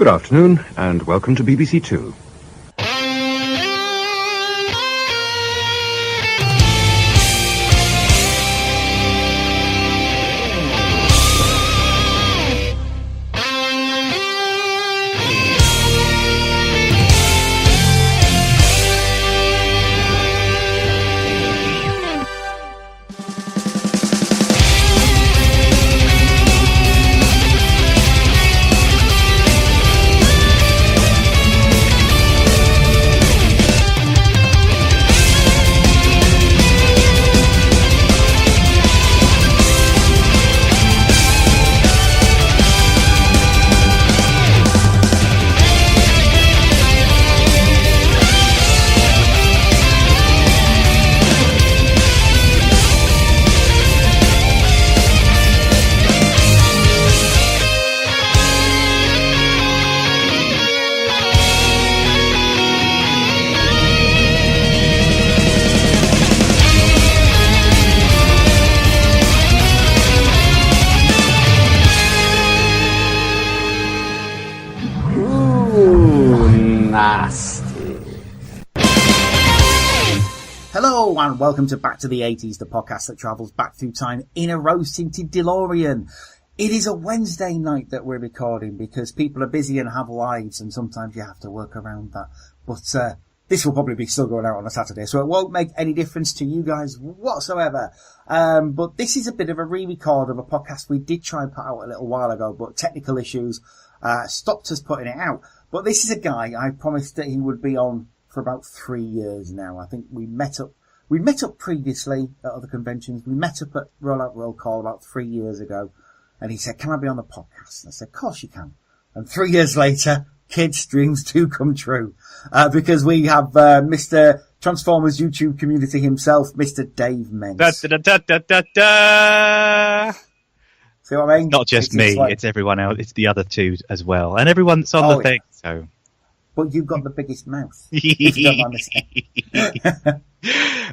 Good afternoon, and welcome to BBC Two. Hello and welcome to Back to the 80s, the podcast that travels back through time in a rose-tinted DeLorean. It is a Wednesday night that we're recording because people are busy and have lives and sometimes you have to work around that. But this will probably be still going out on a Saturday, so it won't make any difference to you guys whatsoever. But this is a bit of a re-record of a podcast we did try and put out a little while ago, but technical issues stopped us putting it out. But this is a guy I promised that he would be on for about 3 years now. I think we met up previously at other conventions. We met up at Rollout Roll Call about 3 years ago. And he said, can I be on the podcast? And I said, of course you can. And 3 years later, kids' dreams do come true. Because we have Mr. Transformers YouTube Community himself, Mr. Dave Mence. Da, da, da, da, da. See what I mean? Not just me, it's everyone else. It's the other two as well. And everyone that's on the thing. So. But you've got the biggest mouth. If you don't mind me saying.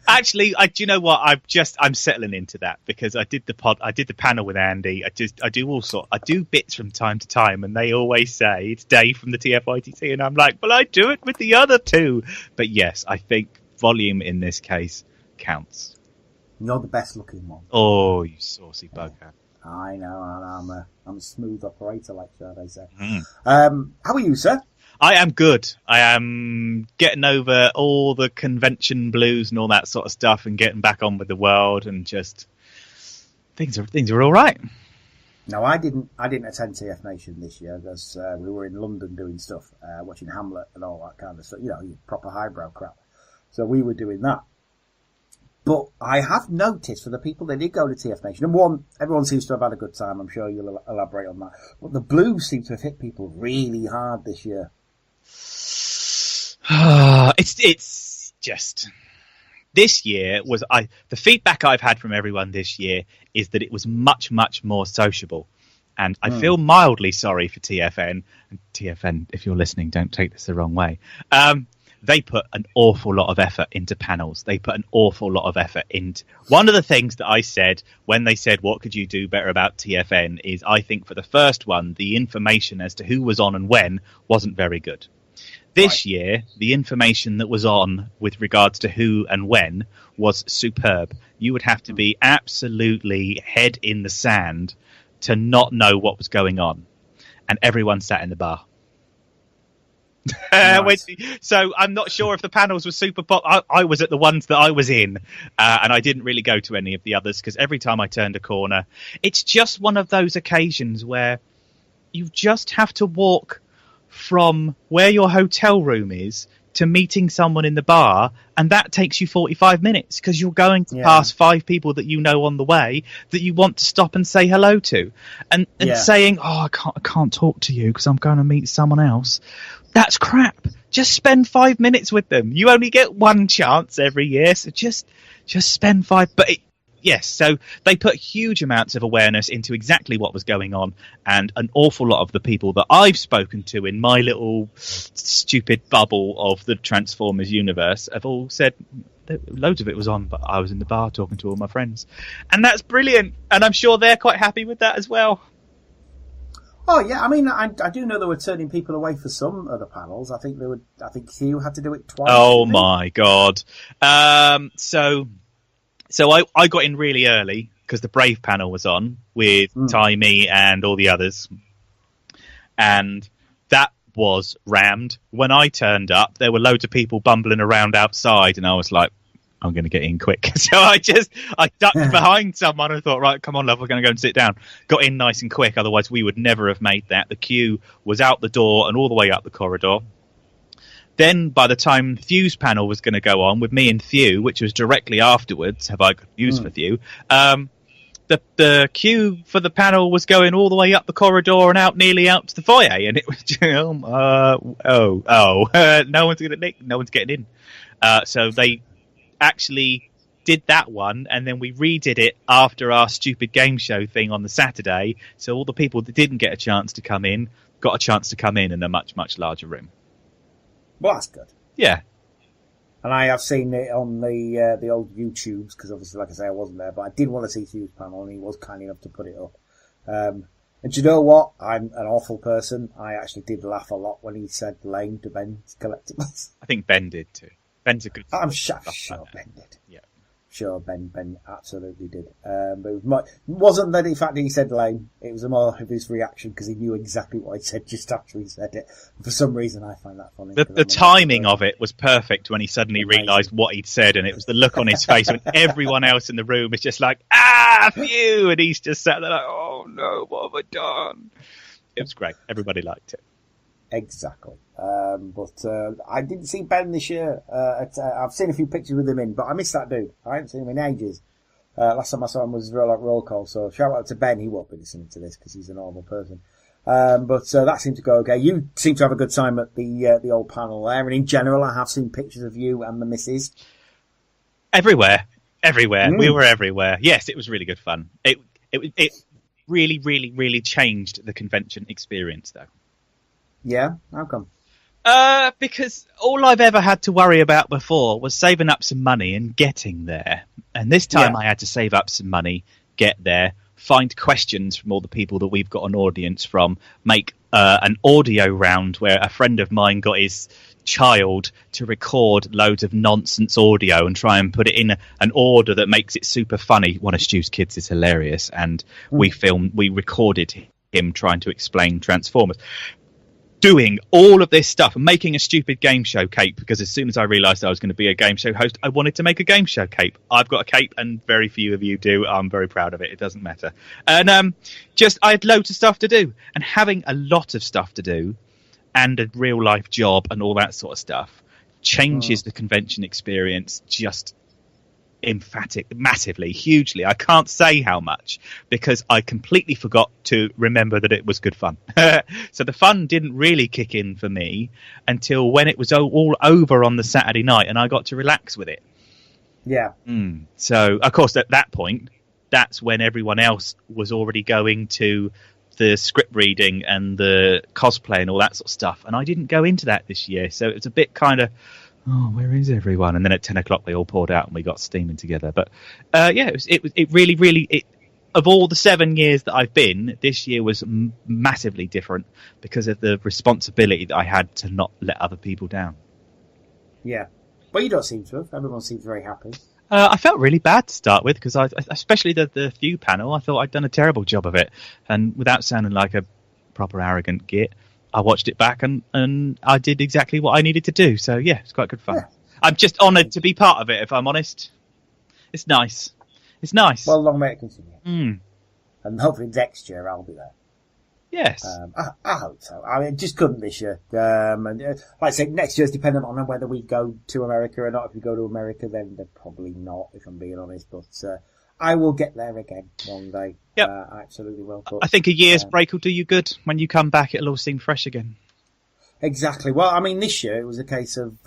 Actually, do you know what? I'm settling into that because I did the panel with Andy. I do bits from time to time, and they always say it's Dave from the TFITT, and I'm like, well, I do it with the other two. But yes, I think volume in this case counts. You're the best looking one. Oh, you saucy bugger! I know. I'm a smooth operator, like they say. How are you, sir? I am good. I am getting over all the convention blues and all that sort of stuff and getting back on with the world and just things are all right. No, I didn't attend TF Nation this year because we were in London doing stuff, watching Hamlet and all that kind of stuff, proper highbrow crap. So we were doing that. But I have noticed for the people that did go to TF Nation, and one, everyone seems to have had a good time. I'm sure you'll elaborate on that. But the blues seem to have hit people really hard this year. It's just this year was the feedback I've had from everyone this year is that it was much, much more sociable. And I feel mildly sorry for TFN. And TFN, if you're listening, don't take this the wrong way. They put an awful lot of effort into panels. They put an awful lot of effort into... One of the things that I said when they said, what could you do better about TFN, is I think for the first one, the information as to who was on and when wasn't very good. This year, the information that was on with regards to who and when was superb. You would have to be absolutely head in the sand to not know what was going on. And everyone sat in the bar. Nice. So I'm not sure if the panels were super pop. I was at the ones that I was in, and I didn't really go to any of the others because every time I turned a corner, it's just one of those occasions where you just have to walk from where your hotel room is to meeting someone in the bar, and that takes you 45 minutes because you're going to pass 5 people that you know on the way that you want to stop and say hello to, and saying, I can't talk to you because I'm going to meet someone else. That's crap. Just spend 5 minutes with them. You only get one chance every year, so just spend 5. But yes, so they put huge amounts of awareness into exactly what was going on, and an awful lot of the people that I've spoken to in my little stupid bubble of the Transformers universe have all said loads of it was on, but I was in the bar talking to all my friends. And that's brilliant, and I'm sure they're quite happy with that as well. Oh yeah, I mean, I do know they were turning people away for some of the panels. I think Hugh had to do it twice. Oh my god! So I got in really early because the Brave panel was on with Timey and all the others, and that was rammed. When I turned up, there were loads of people bumbling around outside, and I was like, I'm going to get in quick. So I ducked behind someone and thought, right, come on, love, we're going to go and sit down. Got in nice and quick, otherwise we would never have made that. The queue was out the door and all the way up the corridor. Then by the time Thew's panel was going to go on with me and Thew, which was directly afterwards, have I got news for Thew, the queue for the panel was going all the way up the corridor and nearly out to the foyer, and it was no one's getting in. So they actually did that one, and then we redid it after our stupid game show thing on the Saturday, so all the people that didn't get a chance to come in got a chance to come in a much larger room. Well, that's good. Yeah, and I have seen it on the old YouTubes, because obviously, like I say, I wasn't there, but I did want to see Hugh's panel, and he was kind enough to put it up. And do you know what? I'm an awful person. I actually did laugh a lot when he said lame to Ben's collectibles. I think Ben did too. Ben's a good. I'm sure Ben did. Yeah, sure Ben absolutely did. But it wasn't that in fact he said lame. It was more of his reaction because he knew exactly what he said just after he said it. For some reason, I find that funny. The timing of it was perfect when he suddenly realised what he'd said, and it was the look on his face when everyone else in the room is just like, phew, and he's just sat there like, oh no, what have I done? It was great. Everybody liked it. Exactly. But I didn't see Ben this year. I've seen a few pictures with him in, but I missed that dude. I haven't seen him in ages. Last time I saw him was roll call, so shout out to Ben. He won't be listening to this because he's a normal person. But that seemed to go okay. You seem to have a good time at the old panel there, and in general I have seen pictures of you and the missus. Everywhere. We were everywhere. Yes, it was really good fun. It really changed the convention experience though. Yeah? How come? Because all I've ever had to worry about before was saving up some money and getting there. And this time I had to save up some money, get there, find questions from all the people that we've got an audience from, make an audio round where a friend of mine got his child to record loads of nonsense audio and try and put it in an order that makes it super funny. One of Stu's kids is hilarious, and we recorded him trying to explain Transformers. Doing all of this stuff and making a stupid game show cape, because as soon as I realised I was going to be a game show host, I wanted to make a game show cape. I've got a cape and very few of you do. I'm very proud of it. It doesn't matter. And I had loads of stuff to do, and having a lot of stuff to do and a real life job and all that sort of stuff changes the convention experience just massively, hugely. I can't say how much, because I completely forgot to remember that it was good fun. So the fun didn't really kick in for me until when it was all over on the Saturday night and I got to relax with it. Yeah. So of course at that point, that's when everyone else was already going to the script reading and the cosplay and all that sort of stuff, and I didn't go into that this year, so it was a bit kind of, oh, where is everyone? And then at 10 o'clock they all poured out and we got steaming together. But it really, of all the 7 years that I've been, this year was massively different because of the responsibility that I had to not let other people down. Yeah. Well, you don't seem to have. Everyone seems very happy. I felt really bad to start with, because especially the View panel, I thought I'd done a terrible job of it. And without sounding like a proper arrogant git, I watched it back and I did exactly what I needed to do. So, yeah, it's quite good fun. Yeah. I'm just honoured to be part of it, if I'm honest. It's nice. It's nice. Well, long may it continue. And hopefully next year I'll be there. Yes. I hope so. I mean, just couldn't this year. And like I say, next year's dependent on whether we go to America or not. If we go to America, then they're probably not, if I'm being honest. But I will get there again one day. Yep. I absolutely will. But, I think a year's break will do you good. When you come back, it'll all seem fresh again. Exactly. Well, I mean, this year it was a case of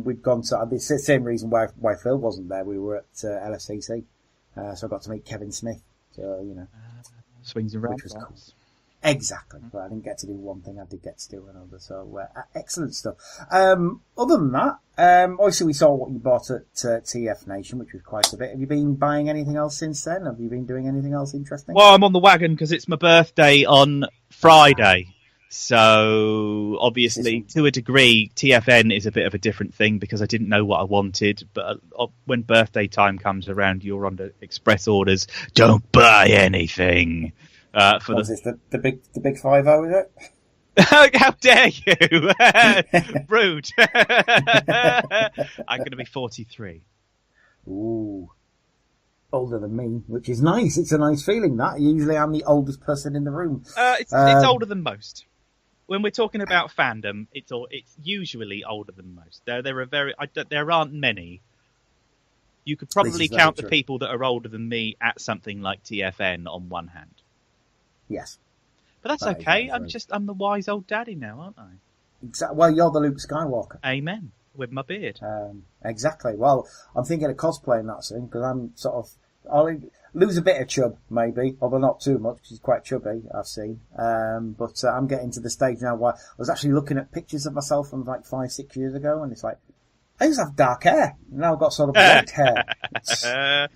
we'd gone to the same reason why Phil wasn't there. We were at LFCC, so I got to meet Kevin Smith. So swings and roundabouts. Which was cool. Exactly, but I didn't get to do one thing, I did get to do another, so excellent stuff. Other than that, obviously we saw what you bought at TF Nation, which was quite a bit. Have you been buying anything else since then? Have you been doing anything else interesting? Well, I'm on the wagon because it's my birthday on Friday. So obviously, to a degree, TFN is a bit of a different thing because I didn't know what I wanted. But when birthday time comes around, you're under express orders. Don't buy anything. Is this the big 5-0, is it? How dare you? Rude. I'm going to be 43. Ooh. Older than me, which is nice. It's a nice feeling, that. Usually I'm the oldest person in the room. It's older than most. When we're talking about fandom, it's usually older than most. There aren't many. You could probably count the people that are older than me at something like TFN on one hand. Yes. But that's okay. I'm the wise old daddy now, aren't I? Exactly. Well, you're the Luke Skywalker. Amen. With my beard. Exactly. Well, I'm thinking of cosplaying that soon because I'm I'll lose a bit of chub, maybe, although not too much because he's quite chubby, I've seen. But I'm getting to the stage now where I was actually looking at pictures of myself from like 5-6 years ago, and it's like, I used to have dark hair. Now I've got sort of white hair. It's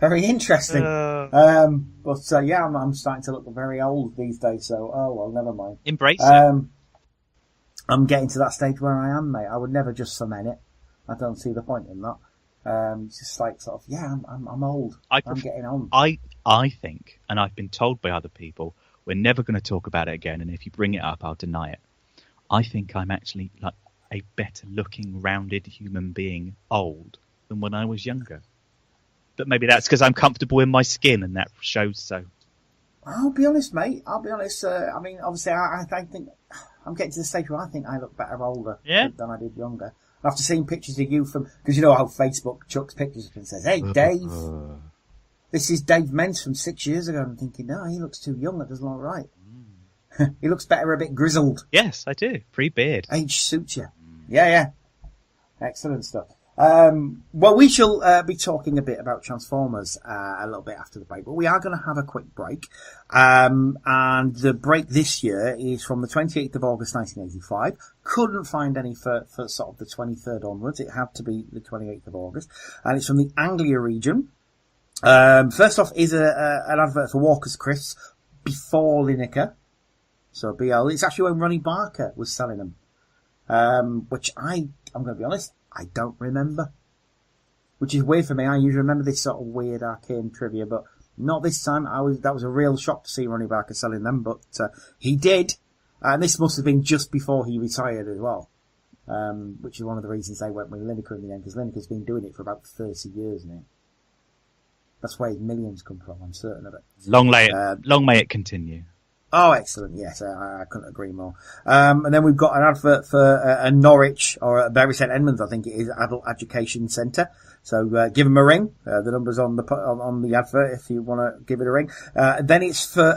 very interesting. But yeah, I'm starting to look very old these days, so, oh well, never mind. Embrace it. I'm getting to that stage where I am, mate. I would never just cement it. I don't see the point in that. It's just like sort of, yeah, I'm old. I'm getting on. I think, and I've been told by other people, we're never going to talk about it again, and if you bring it up, I'll deny it. I think I'm actually like a better looking, rounded human being old than when I was younger. But maybe that's because I'm comfortable in my skin, and that shows so. I'll be honest, mate. I'll be honest. I mean, obviously, I think I'm getting to the stage where I think I look better older than I did younger. After seeing pictures of you because you know how Facebook chucks pictures up and says, "Hey, Dave, this is Dave Mence from 6 years ago." I'm thinking, no, he looks too young. That doesn't look right. He looks better a bit grizzled. Yes, I do. Free beard. Age suits you. Yeah. Excellent stuff. Well, we shall be talking a bit about Transformers a little bit after the break, but we are going to have a quick break. And the break this year is from the 28th of August 1985. Couldn't find any for sort of the 23rd onwards. It had to be the 28th of August. And it's from the Anglia region. First off is an advert for Walker's Crisps before Lineker. So BL. It's actually when Ronnie Barker was selling them. Which I'm going to be honest, I don't remember. Which is weird for me. I usually remember this sort of weird arcane trivia, but not this time. That was a real shock to see Ronnie Barker selling them, but he did. And this must have been just before he retired as well. Which is one of the reasons they went with Lineker in the end, because Lineker's been doing it for about 30 years now. That's where his millions come from, I'm certain of it. Long may it continue. Oh, excellent. Yes, I couldn't agree more. And then we've got an advert for a Norwich, or a Bury St Edmunds, I think it is, Adult Education Centre. So give them a ring. The number's on the advert if you want to give it a ring. Then it's for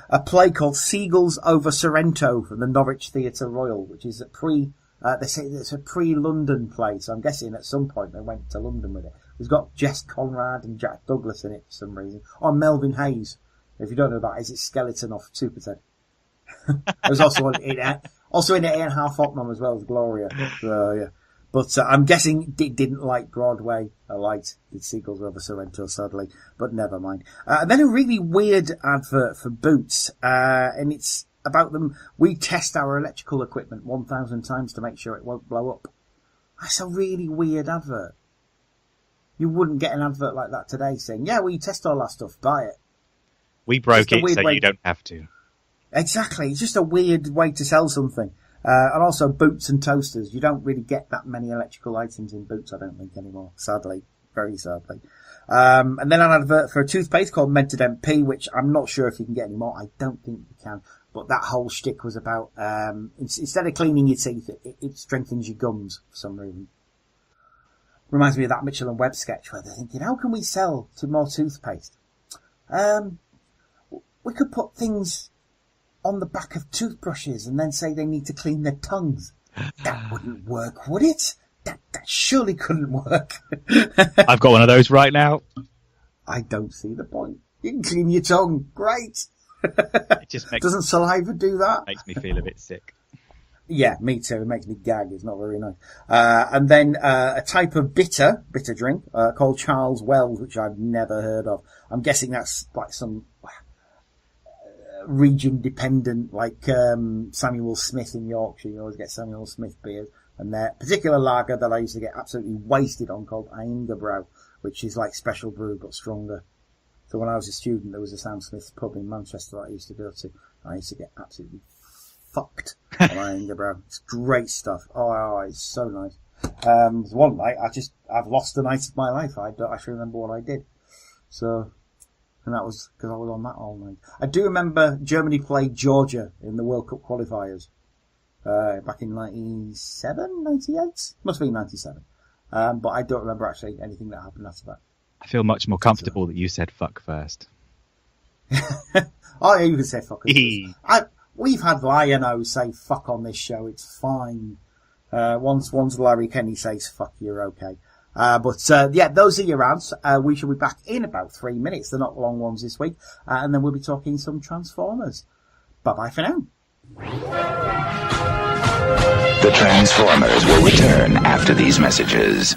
a play called Seagulls over Sorrento from the Norwich Theatre Royal, which is they say it's a pre-London play, so I'm guessing at some point they went to London with it. It's got Jess Conrad and Jack Douglas in it for some reason. Or Melvin Hayes. If you don't know that, it's Skeleton off Super Ted. There's also in it 8.5 Optimum as well as Gloria. So, yeah. But I'm guessing it didn't like Broadway. Did Seagulls over Sorrento, sadly. But never mind. And then a really weird advert for Boots. And it's about them. We test our electrical equipment 1,000 times to make sure it won't blow up. That's a really weird advert. You wouldn't get an advert like that today saying, yeah, we test all our stuff, buy it. We broke it so you don't have to. Exactly. It's just a weird way to sell something. And also Boots and toasters. You don't really get that many electrical items in Boots, I don't think, anymore. Sadly. Very sadly. And then an advert for a toothpaste called Mented MP, which I'm not sure if you can get anymore. I don't think you can. But that whole shtick was about, instead of cleaning your teeth, it strengthens your gums for some reason. Reminds me of that Mitchell and Webb sketch where they're thinking, how can we sell to more toothpaste? We could put things on the back of toothbrushes and then say they need to clean their tongues. That wouldn't work, would it? That surely couldn't work. I've got one of those right now. I don't see the point. You can clean your tongue. Great. It just Doesn't saliva do that? Makes me feel a bit sick. Yeah, me too. It makes me gag. It's not very nice. And then a type of bitter drink called Charles Wells, which I've never heard of. I'm guessing that's like some region dependent, like Samuel Smith in Yorkshire. You always get Samuel Smith beers. And their particular lager that I used to get absolutely wasted on, called Eingebrow, which is like special brew but stronger. So when I was a student, there was a Sam Smith's pub in Manchester that I used to go to. I used to get absolutely fucked on Eingebrow. It's great stuff. Oh, it's so nice. One night, I've lost the night of my life. I don't actually remember what I did. So, and that was because I was on that all night. I do remember Germany played Georgia in the World Cup qualifiers, back in 97, 98? Must be 97. But I don't remember actually anything that happened after that. I feel much more comfortable that you said fuck first. Oh, yeah, you can say fuck. We've had Lion-O say fuck on this show. It's fine. Once Larry Kenny says fuck, you're okay. Yeah, those are your ads. We shall be back in about 3 minutes. They're not long ones this week. And then we'll be talking some Transformers. Bye-bye for now. The Transformers will return after these messages.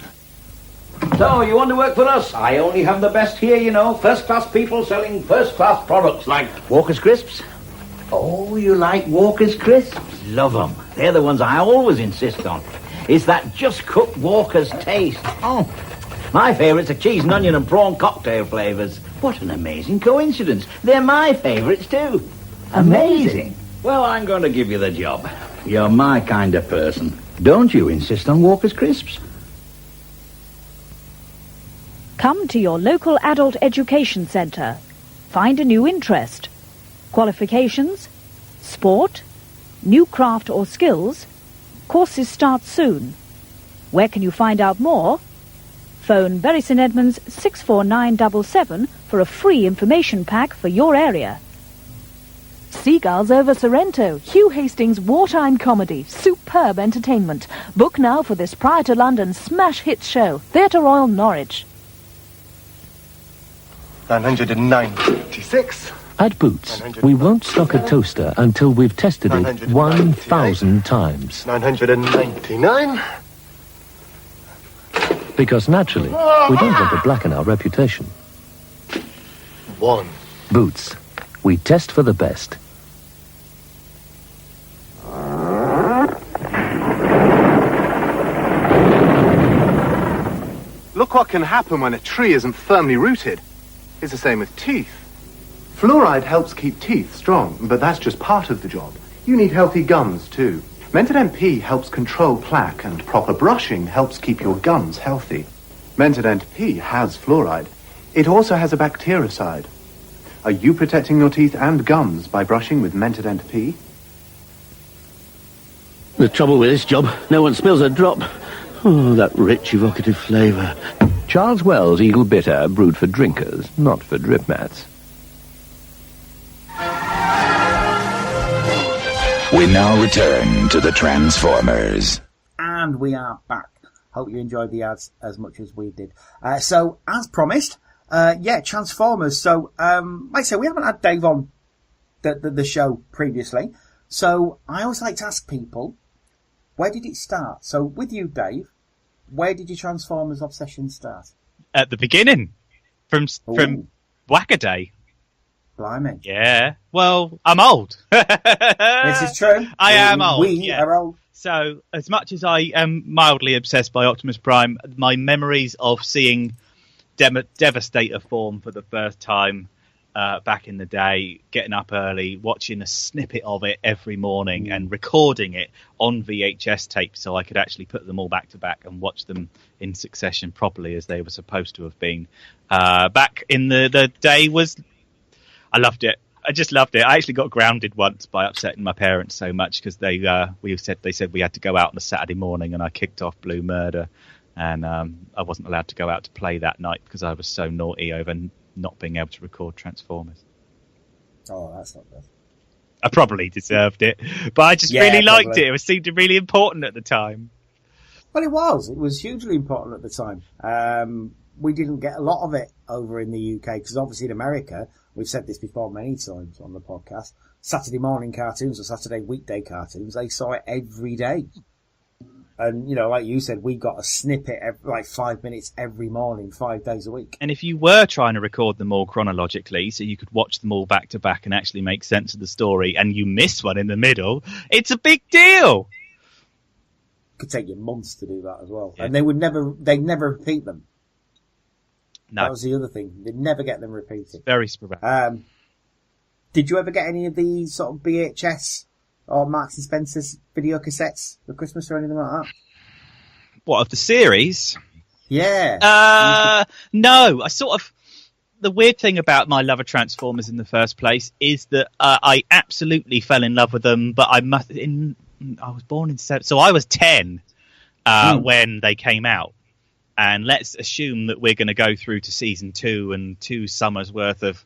So, you want to work for us? I only have the best here, you know. First-class people selling first-class products like Walker's Crisps. Oh, you like Walker's Crisps? Love them. They're the ones I always insist on. It's that just-cooked Walker's taste. Oh, my favourites are cheese and onion and prawn cocktail flavours. What an amazing coincidence. They're my favourites, too. Amazing. Well, I'm going to give you the job. You're my kind of person. Don't you insist on Walker's Crisps? Come to your local adult education centre. Find a new interest. Qualifications? Sport? New craft or skills? Courses start soon. Where can you find out more? Phone Bury St Edmunds 64977 for a free information pack for your area. Seagulls over Sorrento, Hugh Hastings' wartime comedy, superb entertainment. Book now for this prior to London smash hit show, Theatre Royal Norwich. 996. At Boots, we won't stock a toaster until we've tested it 1,000 times. 999. Because naturally, we don't want to blacken our reputation. 1. Boots, we test for the best. Look what can happen when a tree isn't firmly rooted. It's the same with teeth. Fluoride helps keep teeth strong, but that's just part of the job. You need healthy gums, too. Mentadent P helps control plaque, and proper brushing helps keep your gums healthy. Mentadent P has fluoride. It also has a bactericide. Are you protecting your teeth and gums by brushing with Mentadent P? The trouble with this job, no one spills a drop. Oh, that rich, evocative flavour. Charles Wells Eagle Bitter, brewed for drinkers, not for drip mats. We now return to the Transformers. And we are back. Hope you enjoyed the ads as much as we did. So, as promised, Transformers. So, like I say, we haven't had Dave on the show previously. So, I always like to ask people, where did it start? So, with you, Dave, where did your Transformers obsession start? At the beginning. From Whackaday. Blimey. Yeah. Well, I'm old. This is true. I am old. We are old. So, as much as I am mildly obsessed by Optimus Prime, my memories of seeing Devastator form for the first time back in the day, getting up early, watching a snippet of it every morning and recording it on VHS tape so I could actually put them all back to back and watch them in succession properly as they were supposed to have been. Back in the day I loved it. I just loved it. I actually got grounded once by upsetting my parents so much because they said we had to go out on a Saturday morning and I kicked off Blue Murder and I wasn't allowed to go out to play that night because I was so naughty over not being able to record Transformers. Oh, that's not good. I probably deserved it, but I just really liked it. It seemed really important at the time. Well, it was. It was hugely important at the time. We didn't get a lot of it over in the UK because obviously in America, we've said this before many times on the podcast, Saturday morning cartoons or Saturday weekday cartoons, they saw it every day. And, you know, like you said, we got a snippet, like 5 minutes every morning, 5 days a week. And if you were trying to record them all chronologically, so you could watch them all back to back and actually make sense of the story, and you miss one in the middle, it's a big deal. It could take you months to do that as well. Yeah. And they'd never repeat them. No. That was the other thing. They'd never get them repeated. Very sporadic. Did you ever get any of the sort of VHS or Marks and Spencer's video cassettes for Christmas or anything like that? What, of the series? Yeah. No. The weird thing about my love of Transformers in the first place is that I absolutely fell in love with them, but I was born in so I was 10 when they came out. And let's assume that we're going to go through to season 2 and 2 summers worth of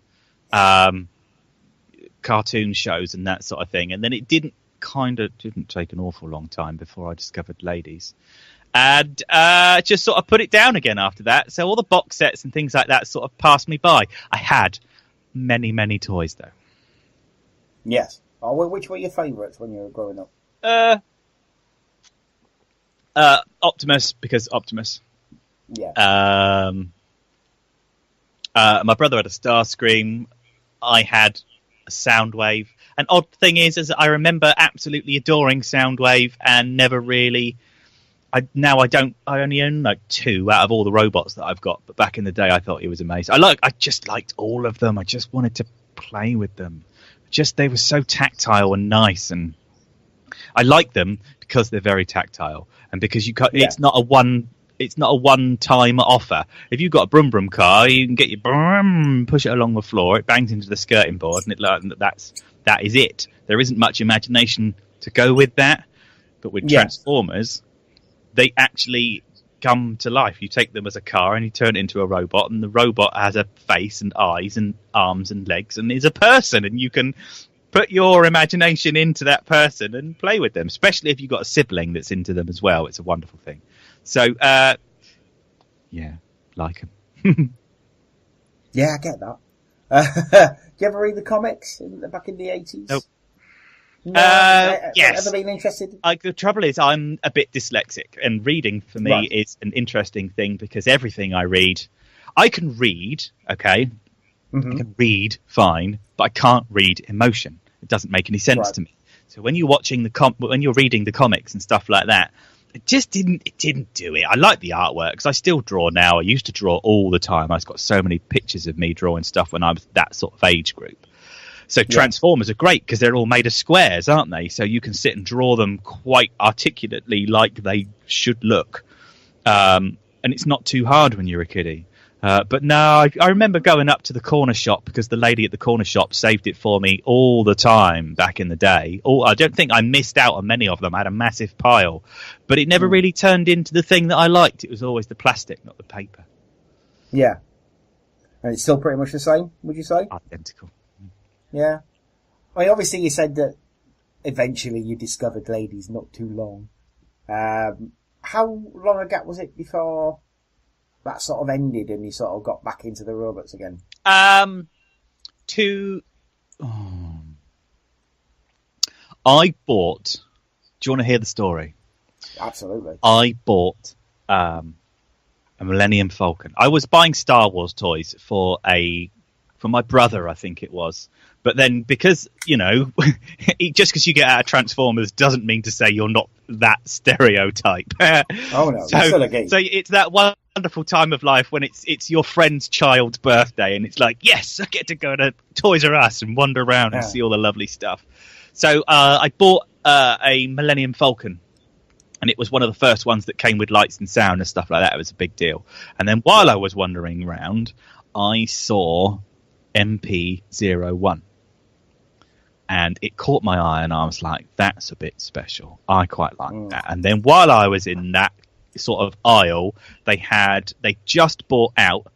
cartoon shows and that sort of thing. And then it didn't take an awful long time before I discovered Ladies. And just sort of put it down again after that. So all the box sets and things like that sort of passed me by. I had many, many toys, though. Yes. Oh, which were your favourites when you were growing up? Optimus, because Optimus. Yeah. My brother had a Starscream. I had a Soundwave. An odd thing is I remember absolutely adoring Soundwave and never really. I only own like 2 out of all the robots that I've got. But back in the day, I thought he was amazing. I just liked all of them. I just wanted to play with them. They were so tactile and nice, and I like them because they're very tactile and because it's not a one-time offer. If you've got a Brum Brum car, you can get your brum, push it along the floor, it bangs into the skirting board, and that is it. There isn't much imagination to go with that. But with Transformers, they actually come to life. You take them as a car and you turn it into a robot, and the robot has a face and eyes and arms and legs and is a person, and you can put your imagination into that person and play with them, especially if you've got a sibling that's into them as well. It's a wonderful thing. So, like them. Yeah, I get that. Do you ever read the comics back in the 80s? Nope. No, yes. Ever been interested? The trouble is I'm a bit dyslexic, and reading for me is an interesting thing because everything I read, I can read, okay? Mm-hmm. I can read fine, but I can't read emotion. It doesn't make any sense to me. So when you're watching when you're reading the comics and stuff like that, it didn't do it. I like the artwork because I still draw now. I used to draw all the time. I've got so many pictures of me drawing stuff when I was that sort of age group. So Transformers are great because they're all made of squares, aren't they? So you can sit and draw them quite articulately like they should look. And it's not too hard when you're a kiddie. But no, I remember going up to the corner shop because the lady at the corner shop saved it for me all the time back in the day. I don't think I missed out on many of them. I had a massive pile. But it never really turned into the thing that I liked. It was always the plastic, not the paper. Yeah. And it's still pretty much the same, would you say? Identical. Yeah. I mean, obviously you said that eventually you discovered Ladies not too long. How long a gap was it before that sort of ended and you sort of got back into the robots again? I bought... Do you want to hear the story? Absolutely. I bought a Millennium Falcon. I was buying Star Wars toys for my brother, I think it was. But then because, just because you get out of Transformers doesn't mean to say you're not that stereotype. Oh, no. So it's that wonderful time of life when it's your friend's child's birthday and it's like, yes, I get to go to Toys R Us and wander around and see all the lovely stuff. So I bought a Millennium Falcon. And it was one of the first ones that came with lights and sound and stuff like that. It was a big deal. And then while I was wandering around, I saw MP01. And it caught my eye and I was like, that's a bit special. I quite like that. And then while I was in that sort of aisle, they just bought out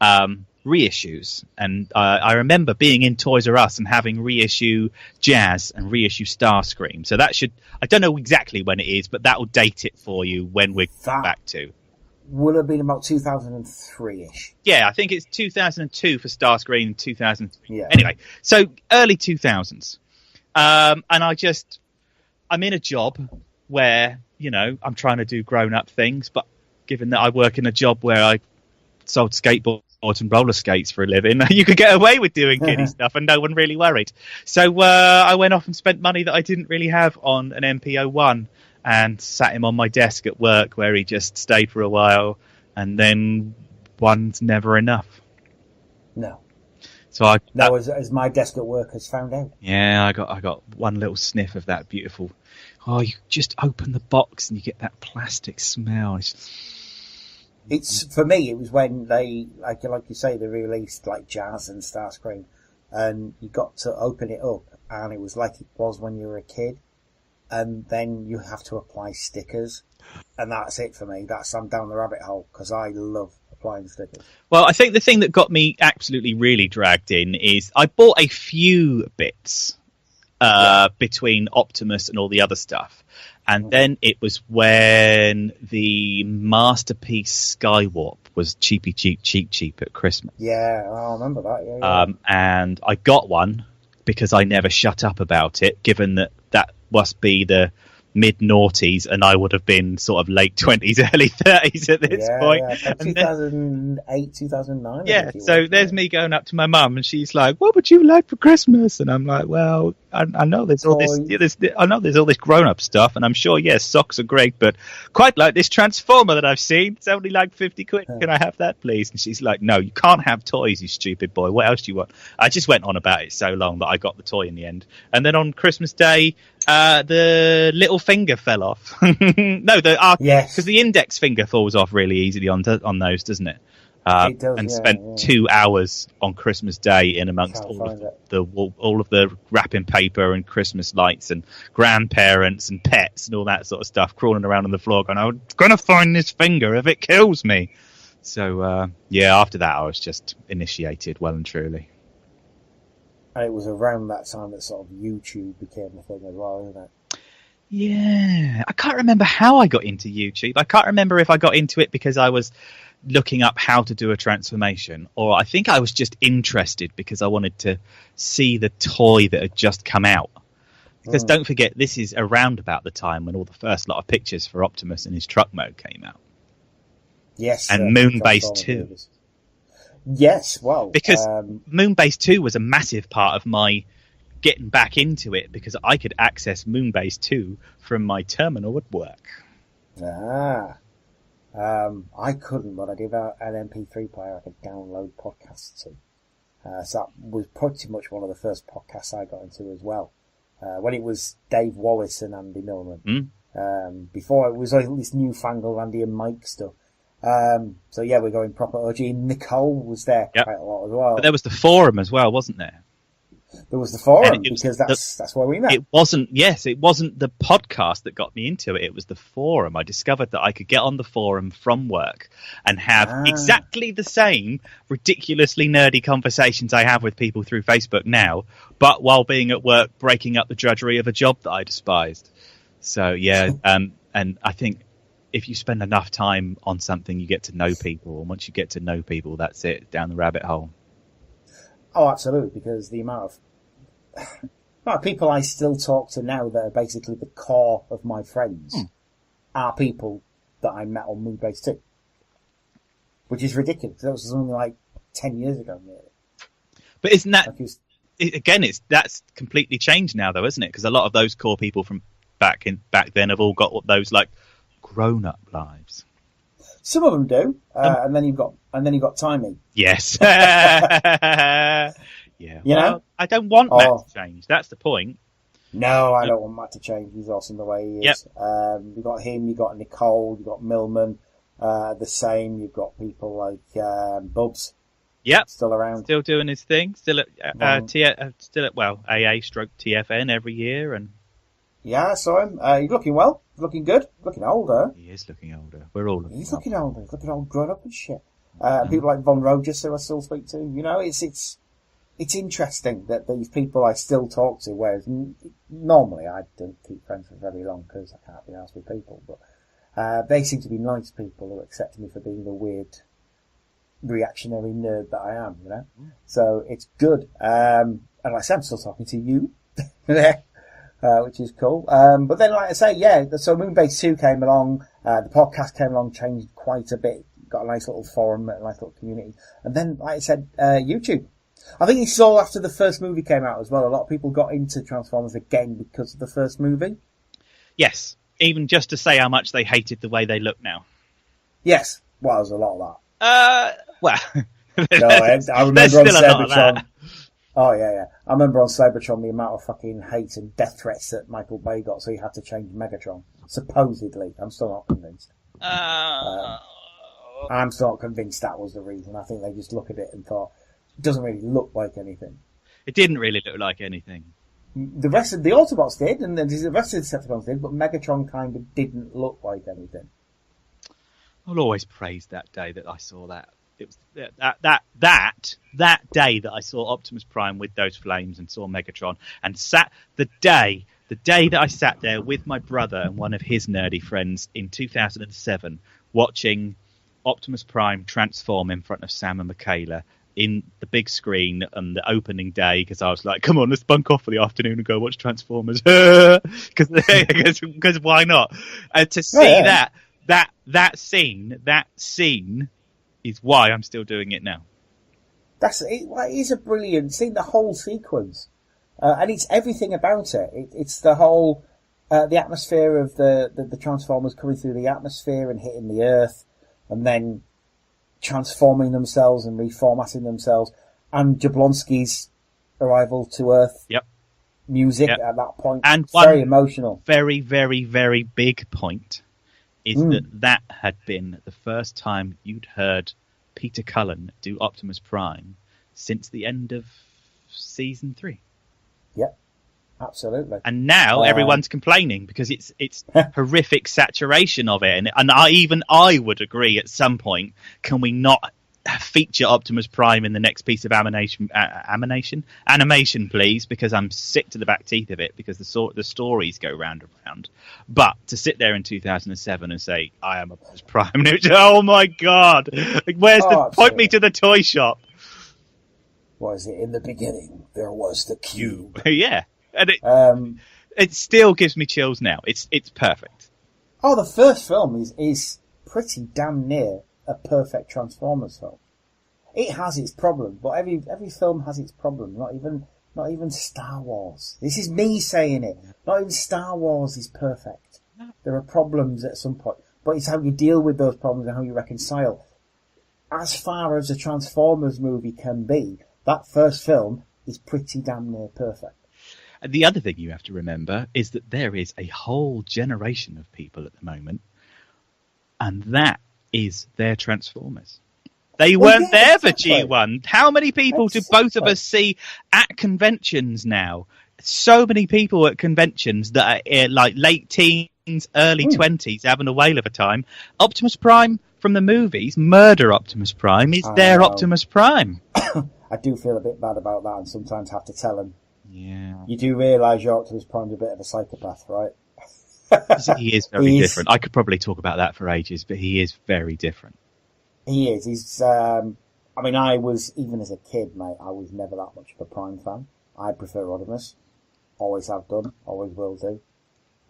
reissues. And I remember being in Toys R Us and having reissue Jazz and reissue Starscream. So that I don't know exactly when it is, but that will date it for you when we're back to. Would have been about 2003-ish. Yeah, I think it's 2002 for Starscream and 2003. Yeah. Anyway, so early 2000s. And I'm in a job where, you know, I'm trying to do grown-up things, but given that I work in a job where I sold skateboards and roller skates for a living, you could get away with doing kiddie stuff and no one really worried. So I went off and spent money that I didn't really have on an MPO1 and sat him on my desk at work, where he just stayed for a while, and then one's never enough. No. So as my desk at work has found out. Yeah, I got one little sniff of that beautiful. Oh, you just open the box and you get that plastic smell. It's for me. It was when they, like you say, they released like Jazz and Starscream, and you got to open it up, and it was like it was when you were a kid. And then you have to apply stickers, and that's it for me. I'm down the rabbit hole because I love applying stickers. Well, I think the thing that got me absolutely really dragged in is I bought a few bits between Optimus and all the other stuff. And then it was when the Masterpiece Skywarp was cheap at Christmas. Yeah, I remember that. Yeah. And I got one because I never shut up about it, given that must be the mid-noughties, and I would have been sort of late 20s, early 30s at this point. Yeah, 2008, 2009. Yeah, so there's me going up to my mum, and she's like, "What would you like for Christmas?" And I'm like, "Well, I know there's all this, I know there's all this grown-up stuff, and I'm sure, yes, socks are great, but quite like this Transformer that I've seen. It's only like 50 quid. Can I have that, please?" And she's like, "No, you can't have toys, you stupid boy. What else do you want?" I just went on about it so long that I got the toy in the end. And then on Christmas Day, the little finger fell off. No, because the index finger falls off really easily on those, doesn't it? It does, and spent 2 hours on Christmas Day in amongst all of the wrapping paper and Christmas lights and grandparents and pets and all that sort of stuff, crawling around on the floor going, "I'm going to find this finger if it kills me." So, after that I was just initiated well and truly. And it was around that time that sort of YouTube became a thing as well, isn't it? Yeah. I can't remember how I got into YouTube. I can't remember if I got into it because I was looking up how to do a transformation, or I think I was just interested because I wanted to see the toy that had just come out. Because don't forget, this is around about the time when all the first lot of pictures for Optimus and his truck mode came out. Yes. And Moonbase 2. Yes, well, because Moonbase 2 was a massive part of my getting back into it, because I could access Moonbase 2 from my terminal at work. I couldn't, but I did have an MP3 player I could download podcasts to. So that was pretty much one of the first podcasts I got into as well. When it was Dave Wallace and Andy Millman. Before it was all this newfangled Andy and Mike stuff. So yeah, we're going proper OG. Nicole was there quite a lot as well. But there was the forum as well, wasn't there? There was the forum, because that's where we met. It wasn't the podcast that got me into it. It was the forum. I discovered that I could get on the forum from work and have exactly the same ridiculously nerdy conversations I have with people through Facebook now, but while being at work, breaking up the drudgery of a job that I despised. So yeah, and I think if you spend enough time on something, you get to know people. And once you get to know people, that's it, down the rabbit hole. Oh, absolutely, because the amount of people I still talk to now that are basically the core of my friends are people that I met on Moonbase 2. Which is ridiculous. That was only like 10 years ago, nearly. But isn't that... that's completely changed now, though, isn't it? Because a lot of those core people from back then have all got those, like, grown-up lives. Some of them do, and then you've got Timey. Yes. Yeah. You know, I don't want Matt to change. That's the point. No, I don't want Matt to change. He's awesome the way he is. You've got him. You've got Nicole. You've got Millman. The same. You've got people like Bubs. Yep. Still around. Still doing his thing. Still at AA stroke TFN every year. And yeah, I saw him. He's looking well. He's looking good. Looking older. He is looking older. We're all looking He's looking older. He's looking all grown up and shit. People like Von Rogers, who I still speak to. You know, it's interesting that these people I still talk to, whereas normally I don't keep friends for very long because I can't be arsed with people, but they seem to be nice people who accept me for being the weird reactionary nerd that I am, you know? So it's good. And like I said, I'm still talking to you. which is cool. But then, like I say, yeah, so Moonbase 2 came along, the podcast came along, changed quite a bit, got a nice little forum, a nice little community. And then, like I said, YouTube. I think you saw after the first movie came out as well, a lot of people got into Transformers again because of the first movie. Yes, even just to say how much they hated the way they look now. Yes, well, there's a lot of that. Well, no, I remember on Cybertron. Oh yeah. I remember on Cybertron the amount of fucking hate and death threats that Michael Bay got, so he had to change Megatron. Supposedly, I'm still not convinced. I'm still not convinced that was the reason. I think they just look at it and thought it doesn't really look like anything. It didn't really look like anything. The rest of the Autobots did, and the rest of the Decepticons did, but Megatron kind of didn't look like anything. I'll always praise that day that I saw that. It was that day that I saw Optimus Prime with those flames and saw Megatron, and sat the day that I sat there with my brother and one of his nerdy friends in 2007 watching Optimus Prime transform in front of Sam and Michaela in the big screen on the opening day, because I was like, come on, let's bunk off for the afternoon and go watch Transformers. Because why not? And to see that scene is why I'm still doing it now. It is a brilliant scene, the whole sequence. And it's everything about it. It's the whole, the atmosphere of the Transformers coming through the atmosphere and hitting the Earth, and then transforming themselves and reformatting themselves, and Jablonski's arrival to Earth. Yep. Music at that point. And very emotional. Very, very, very big point is that had been the first time you'd heard Peter Cullen do Optimus Prime since the end of season 3. Yep. Absolutely. And now everyone's complaining because it's horrific saturation of it. And I would agree at some point, can we not feature Optimus Prime in the next piece of animation, please? Because I'm sick to the back teeth of it, because the stories go round and round. But to sit there in 2007 and say, I am Optimus Prime, and it was, oh my God, where's point me to the toy shop. Was it in the beginning? There was the cube. Yeah. And it still gives me chills now. It's perfect. Oh, the first film is pretty damn near a perfect Transformers film. It has its problems, but every film has its problems. Not even Star Wars. This is me saying it. Not even Star Wars is perfect. There are problems at some point, but it's how you deal with those problems and how you reconcile. As far as a Transformers movie can be, that first film is pretty damn near perfect. And the other thing you have to remember is that there is a whole generation of people at the moment, and that is their Transformers. They weren't there for G1. How many people do both of us see at conventions now? So many people at conventions that are like late teens, early 20s, having a whale of a time. Optimus Prime from the movies, Murder Optimus Prime, is their Optimus Prime. I do feel a bit bad about that, and sometimes have to tell them. Yeah. You do realise your Optimus Prime's a bit of a psychopath, right? He is very different. I could probably talk about that for ages, but he is very different. He is. He's. I mean, I was, even as a kid, mate, I was never that much of a Prime fan. I prefer Rodimus. Always have done. Always will do.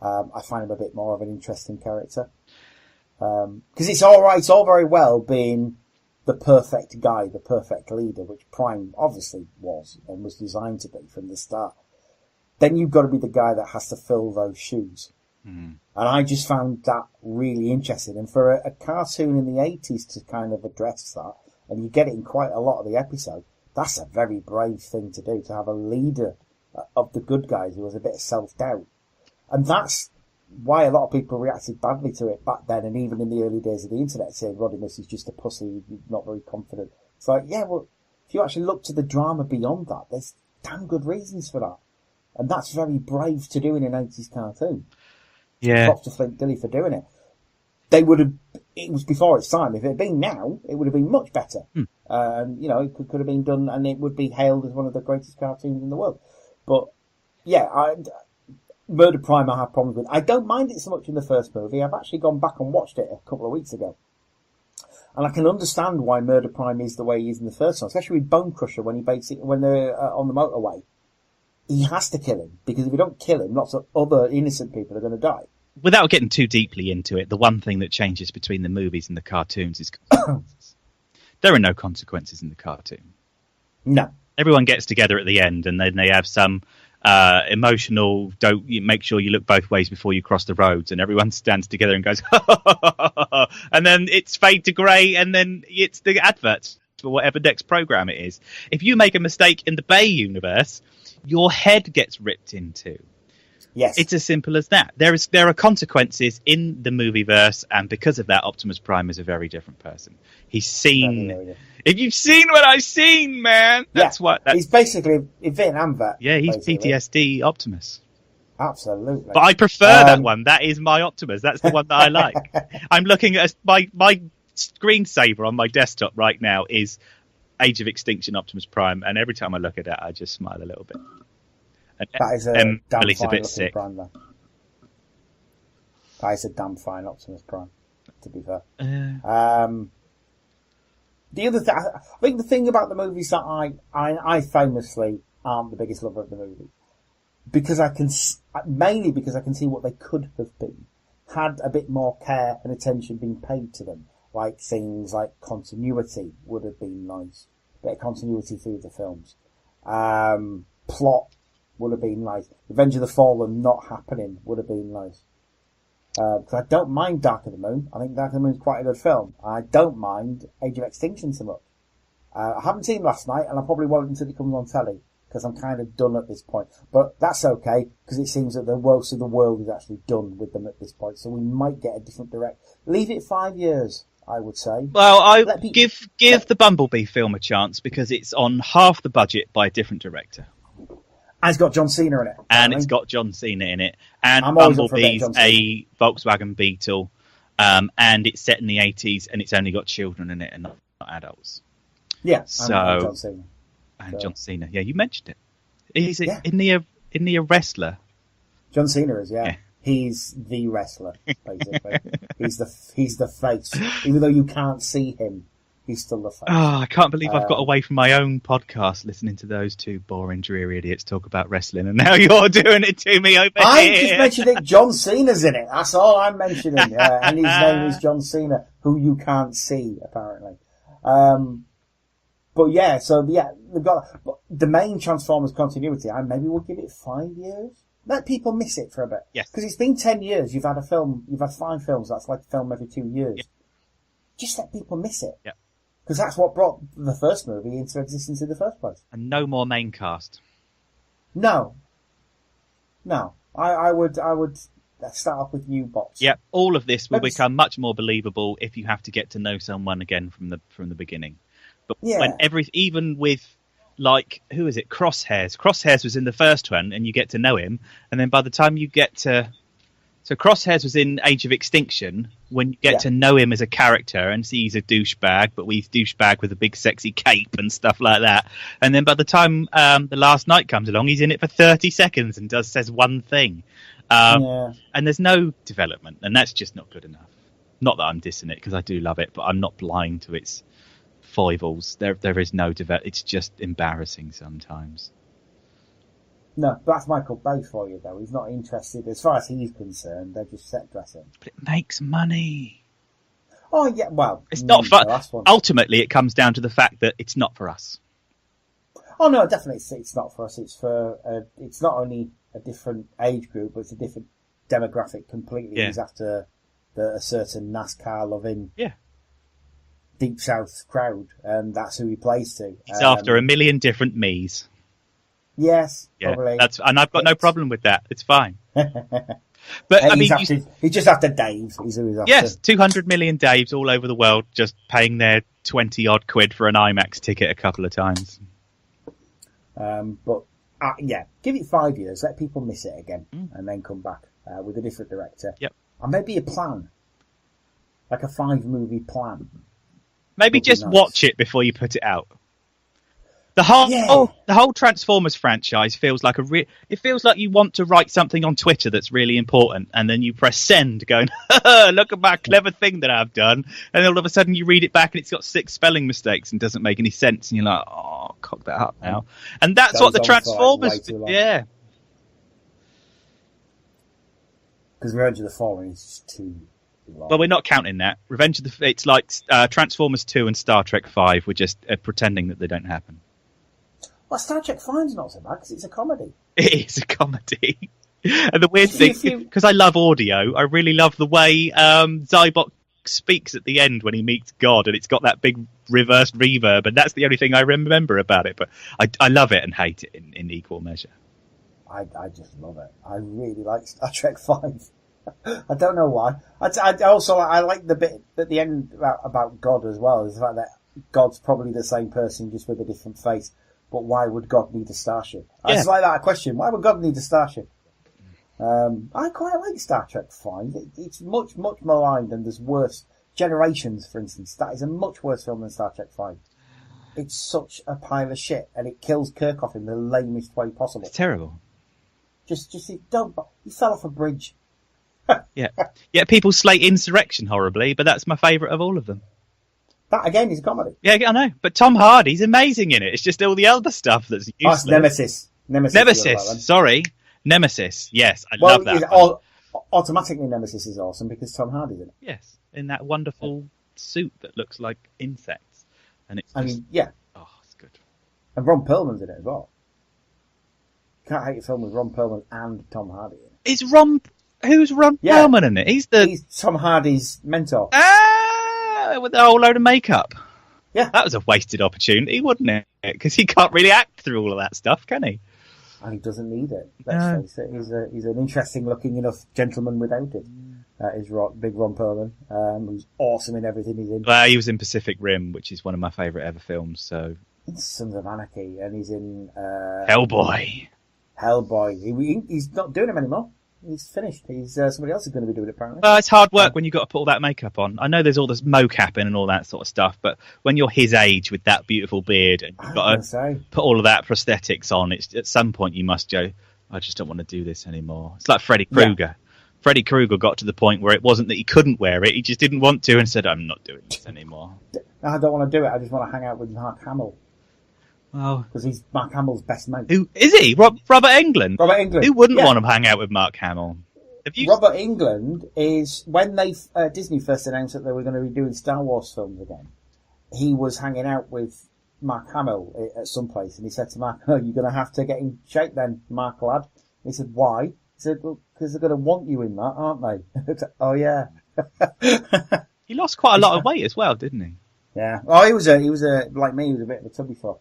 I find him a bit more of an interesting character. Because it's all right. It's all very well being the perfect guy, the perfect leader, which Prime obviously was and was designed to be from the start. Then you've got to be the guy that has to fill those shoes. And I just found that really interesting. And for a cartoon in the 80s to kind of address that, and you get it in quite a lot of the episode, that's a very brave thing to do, to have a leader of the good guys who has a bit of self-doubt. And that's why a lot of people reacted badly to it back then, and even in the early days of the internet, saying Rodimus is just a pussy, not very confident. It's like, yeah, well, if you actually look to the drama beyond that, there's damn good reasons for that. And that's very brave to do in an 80s cartoon. Yeah. Props to Flint Dille for doing it. It was before its time. If it had been now, it would have been much better. You know, it could have been done, and it would be hailed as one of the greatest cartoons in the world. But, yeah, Murder Prime I have problems with. I don't mind it so much in the first movie. I've actually gone back and watched it a couple of weeks ago. And I can understand why Murder Prime is the way he is in the first one, especially with Bone Crusher when they're on the motorway. he has to kill him, because if you don't kill him, lots of other innocent people are going to die. Without getting too deeply into it, the one thing that changes between the movies and the cartoons is consequences. There are no consequences in the cartoon. No. Everyone gets together at the end, and then they have some emotional, don't you make sure you look both ways before you cross the roads, and everyone stands together and goes, and then it's fade to grey, and then it's the adverts for whatever next program it is. If you make a mistake in the Bay universe, your head gets ripped into. Yes. It's as simple as that. There are consequences in the movieverse, and because of that, Optimus Prime is a very different person. He's seen... If you've seen what I've seen, man, that's what... He's basically a Vietnam vet. Yeah, he's basically. PTSD Optimus. Absolutely. But I prefer that one. That is my Optimus. That's the one that I like. I'm looking at... My screensaver on my desktop right now is Age of Extinction Optimus Prime, and every time I look at it, I just smile a little bit. And that is a damn Emily's a fine bit sick. Prime, though. That is a damn fine Optimus Prime, to be fair. The other thing, I think the thing about the movies that I famously aren't the biggest lover of the movie, mainly because I can see what they could have been, had a bit more care and attention being paid to them. Like things like continuity would have been nice. A bit of continuity through the films. Plot would have been nice. Revenge of the Fallen not happening would have been nice. Because I don't mind Dark of the Moon. I think Dark of the Moon is quite a good film. I don't mind Age of Extinction so much. I haven't seen last night, and I probably won't until it comes on telly, because I'm kind of done at this point. But that's okay, because it seems that the most of the world is actually done with them at this point, so we might get a different direct. Leave it 5 years, I would say. Well, give the Bumblebee film a chance, because it's on half the budget by a different director. And it's got John Cena in it. And it's got John Cena in it. And I'm always up for a bit Bumblebee's of John Cena. a Volkswagen Beetle. And it's set in the 80s, and it's only got children in it and not adults. Yeah, so, and John Cena. John Cena. Yeah, you mentioned it. Isn't he a wrestler? John Cena is, yeah. He's the wrestler, basically. he's the face. Even though you can't see him, he's still the face. Oh, I can't believe I've got away from my own podcast listening to those two boring, dreary idiots talk about wrestling, and now you're doing it to me over I here. just mentioned it. John Cena's in it. That's all I'm mentioning. And his name is John Cena, who you can't see, apparently. But yeah, they've got the main Transformers continuity. I maybe will give it 5 years. Let people miss it for a bit. Yes. Because it's been 10 years. You've had 5 films. That's like a film every 2 years. Yep. Just let people miss it. Yeah. Because that's what brought the first movie into existence in the first place. And no more main cast. No. I would start off with new bots. Yeah, all of this will become much more believable if you have to get to know someone again from the beginning. But when even with, like, who is it? Crosshairs. Crosshairs was in the first one, and you get to know him, and then by the time you get to... So Crosshairs was in Age of Extinction, when you get to know him as a character and see he's a douchebag, but he's douchebag with a big sexy cape and stuff like that. And then by the time The Last Night comes along, he's in it for 30 seconds and says one thing. And there's no development, and that's just not good enough. Not that I'm dissing it, because I do love it, but I'm not blind to its foibles. There is no development. It's just embarrassing sometimes. No, that's Michael Bay for you, though. He's not interested. As far as he's concerned, they're just set dressing. But it makes money. Oh, yeah, well... It's not fun. Ultimately, it comes down to the fact that it's not for us. Oh, no, definitely it's not for us. It's for... it's not only a different age group, but it's a different demographic completely. Yeah. He's after a certain NASCAR-loving... Yeah. Deep South crowd, and that's who he plays to. He's after a million different me's. Yes, yeah, probably. And I've got no problem with that. It's fine. But I mean, he's just after Dave. He's who he's after. Yes, 200 million Daves all over the world, just paying their 20 odd quid for an IMAX ticket a couple of times. But give it 5 years, let people miss it again, and then come back with a different director. Yep. And maybe a plan, like a 5-movie plan. Maybe just watch it before you put it out. The whole Transformers franchise feels like it feels like you want to write something on Twitter that's really important, and then you press send, going, "Look at my clever thing that I've done," and all of a sudden you read it back and it's got 6 spelling mistakes and doesn't make any sense, and you're like, "Oh, cock that up now." And that's what the Transformers, yeah. Because Revenge of the Fallen is just too long. Well, we're not counting that. It's like Transformers 2 and Star Trek 5. We're just pretending that they don't happen. Well, Star Trek 5's not so bad because it's a comedy. It is a comedy. And the weird thing, because I love audio, I really love the way Zybok speaks at the end when he meets God, and it's got that big reversed reverb, and that's the only thing I remember about it. But I love it and hate it in equal measure. I just love it. I really like Star Trek 5. I don't know why. I like the bit at the end about God as well. Is the fact that God's probably the same person just with a different face. But why would God need a starship? I just like that question. Why would God need a starship? I quite like Star Trek 5. It's much, much maligned, and there's worse. Generations, for instance, that is a much worse film than Star Trek 5. It's such a pile of shit, and it kills Kirk off in the lamest way possible. It's terrible. He fell off a bridge. Yeah. People slate Insurrection horribly, but that's my favourite of all of them. That again is a comedy. Yeah, I know. But Tom Hardy's amazing in it. It's just all the other stuff that's useless. Nemesis. Sorry. Nemesis. Yes, I love that. Automatically Nemesis is awesome because Tom Hardy's in it. Yes, in that wonderful suit that looks like insects. And it's Oh, it's good. And Ron Perlman's in it as well. Can't hate a film with Ron Perlman and Tom Hardy in it. Who's Ron Perlman in it? He's Tom Hardy's mentor. With the whole load of makeup. Yeah. That was a wasted opportunity, wouldn't it? Because he can't really act through all of that stuff, can he? And he doesn't need it. Let's face it. He's an interesting looking enough gentleman without it. Is big Ron Perlman, who's awesome in everything he's in. Well, he was in Pacific Rim, which is one of my favourite ever films, so... He's Sons of Anarchy, and he's in... Hellboy. He's not doing him anymore. He's finished. Somebody else is going to be doing it, apparently. Well, it's hard work when you've got to put all that makeup on. I know there's all this mocapping and all that sort of stuff, but when you're his age with that beautiful beard and you've got to put all of that prosthetics on, it's at some point you must go, I just don't want to do this anymore. It's like Freddy Krueger. Yeah. Freddy Krueger got to the point where it wasn't that he couldn't wear it, he just didn't want to and said, I'm not doing this anymore. I don't want to do it, I just want to hang out with Mark Hamill. Well, because he's Mark Hamill's best mate. Who is he? Robert Englund. Robert Englund. Who wouldn't want to hang out with Mark Hamill? Robert Englund is when Disney first announced that they were going to be doing Star Wars films again. He was hanging out with Mark Hamill at some place, and he said to Mark, "Oh, you're going to have to get in shape then, Mark lad." And he said, "Why?" He said, "Well, because they're going to want you in that, aren't they?" Oh yeah. He lost quite a lot of weight as well, didn't he? Yeah. Oh, he was like me. He was a bit of a tubby fuck.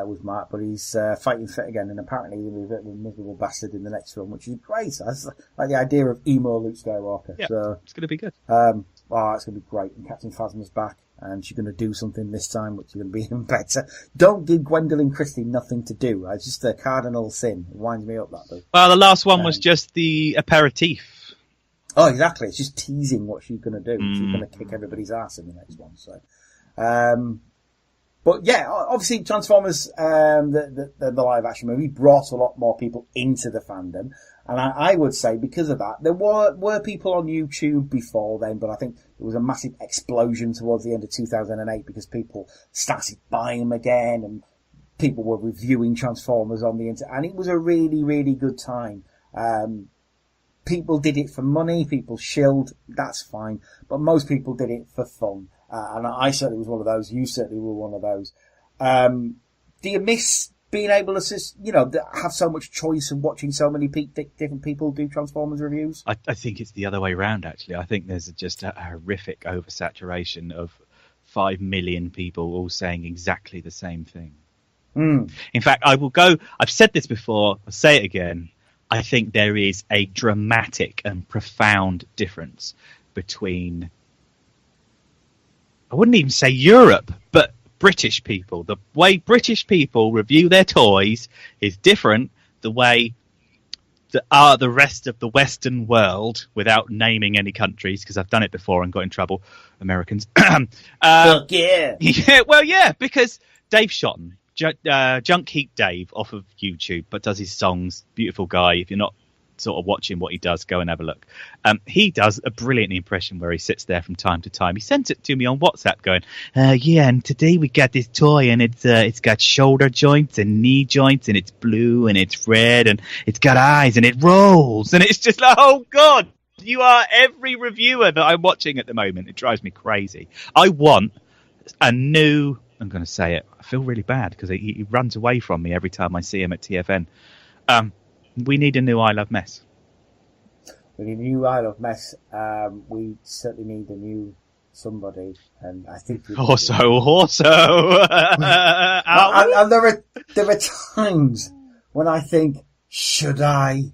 With Mark, but he's fighting fit again, and apparently he'll be a bit of a miserable bastard in the next film, which is great. That's like the idea of emo Luke Skywalker. Yeah, so it's going to be good. It's going to be great. And Captain Phasma's back, and she's going to do something this time, which is going to be even better. Don't give Gwendolyn Christie nothing to do. It's just a cardinal sin. It winds me up, that does. Well, the last one was just the aperitif. Oh, exactly. It's just teasing what she's going to do. She's going to kick everybody's ass in the next one. So, but yeah, obviously Transformers, the live action movie brought a lot more people into the fandom. And I would say because of that, there were people on YouTube before then, but I think there was a massive explosion towards the end of 2008 because people started buying them again and people were reviewing Transformers on the internet. And it was a really, really good time. People did it for money, people shilled, that's fine. But most people did it for fun. And I certainly was one of those. You certainly were one of those. Do you miss being able to, have so much choice and watching so many different people do Transformers reviews? I think it's the other way around, actually. I think there's just a horrific oversaturation of 5 million people all saying exactly the same thing. In fact, I've said this before, I'll say it again. I think there is a dramatic and profound difference between, I wouldn't even say Europe, but British people. The way British people review their toys is different the way the rest of the Western world, without naming any countries, because I've done it before and got in trouble, Americans. Yeah, well, yeah, because Dave Shotton, Junk Heap Dave off of YouTube, but does his songs. Beautiful guy. If you're not sort of watching what he does, go and have a look. He does a brilliant impression where he sits there from time to time. He sends it to me on WhatsApp going, yeah, and today we got this toy and it's got shoulder joints and knee joints and it's blue and it's red and it's got eyes and it rolls. And it's just like, oh God, you are every reviewer that I'm watching at the moment. It drives me crazy. I want a new, I'm going to say it, I feel really bad because he runs away from me every time I see him at TFN. We need a new I Love Mess. We need a new I Love Mess. We certainly need a new somebody, and I think Horso. And there are times when I think, should I?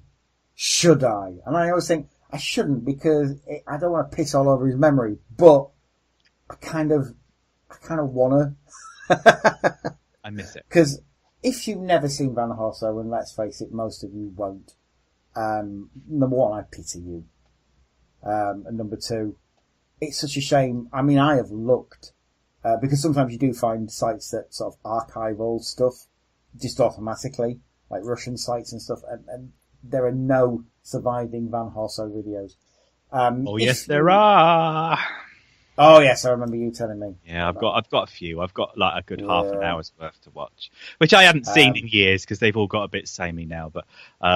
And I always think I shouldn't because I don't want to piss all over his memory, but I kind of wanna. I miss it because. If you've never seen Van Horso, and let's face it, most of you won't, number one, I pity you. And number two, it's such a shame. I mean, I have looked, because sometimes you do find sites that sort of archive old stuff just automatically, like Russian sites and stuff, and there are no surviving Van Horso videos. Yes, there are. Oh yes, I remember you telling me. Yeah, I've got a few. I've got like a good half an hour's worth to watch, which I hadn't seen in years because they've all got a bit samey now. But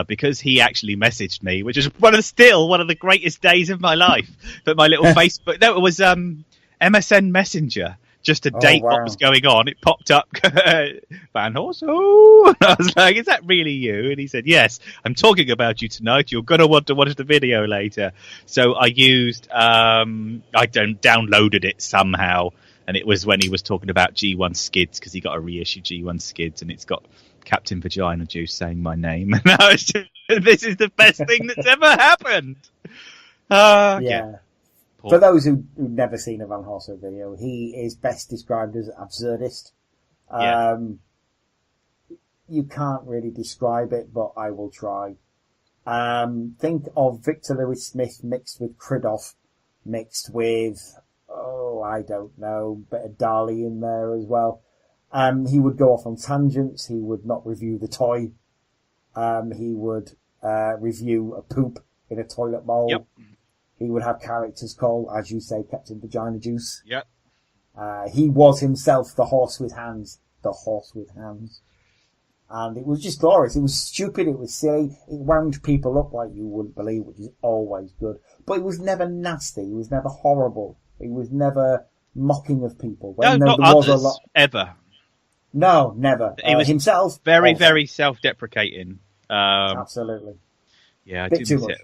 because he actually messaged me, which is one of the greatest days of my life. But my little Facebook, no, it was MSN Messenger. Just to date what was going on, it popped up, Van Horso. And I was like, is that really you? And he said, yes, I'm talking about you tonight. You're going to want to watch the video later. So I used, downloaded it somehow. And it was when he was talking about G1 skids, because he got a reissue G1 skids, and it's got Captain Vagina Juice saying my name. And I was just, this is the best thing that's ever happened. Yeah. For those who've never seen a Van Horso video, he is best described as absurdist. You can't really describe it, but I will try. Think of Victor Lewis Smith mixed with Kridoff, mixed with, I don't know, bit of Dali in there as well. He would go off on tangents. He would not review the toy. He would review a poop in a toilet bowl. Yep. He would have characters called, as you say, Captain Vagina Juice. Yep. He was himself the horse with hands. And it was just glorious. It was stupid. It was silly. It wound people up like you wouldn't believe, which is always good. But it was never nasty. It was never horrible. It was never mocking of people. Not others, ever. No, never. It was himself. Very, very self-deprecating. Absolutely. Yeah, I do miss it.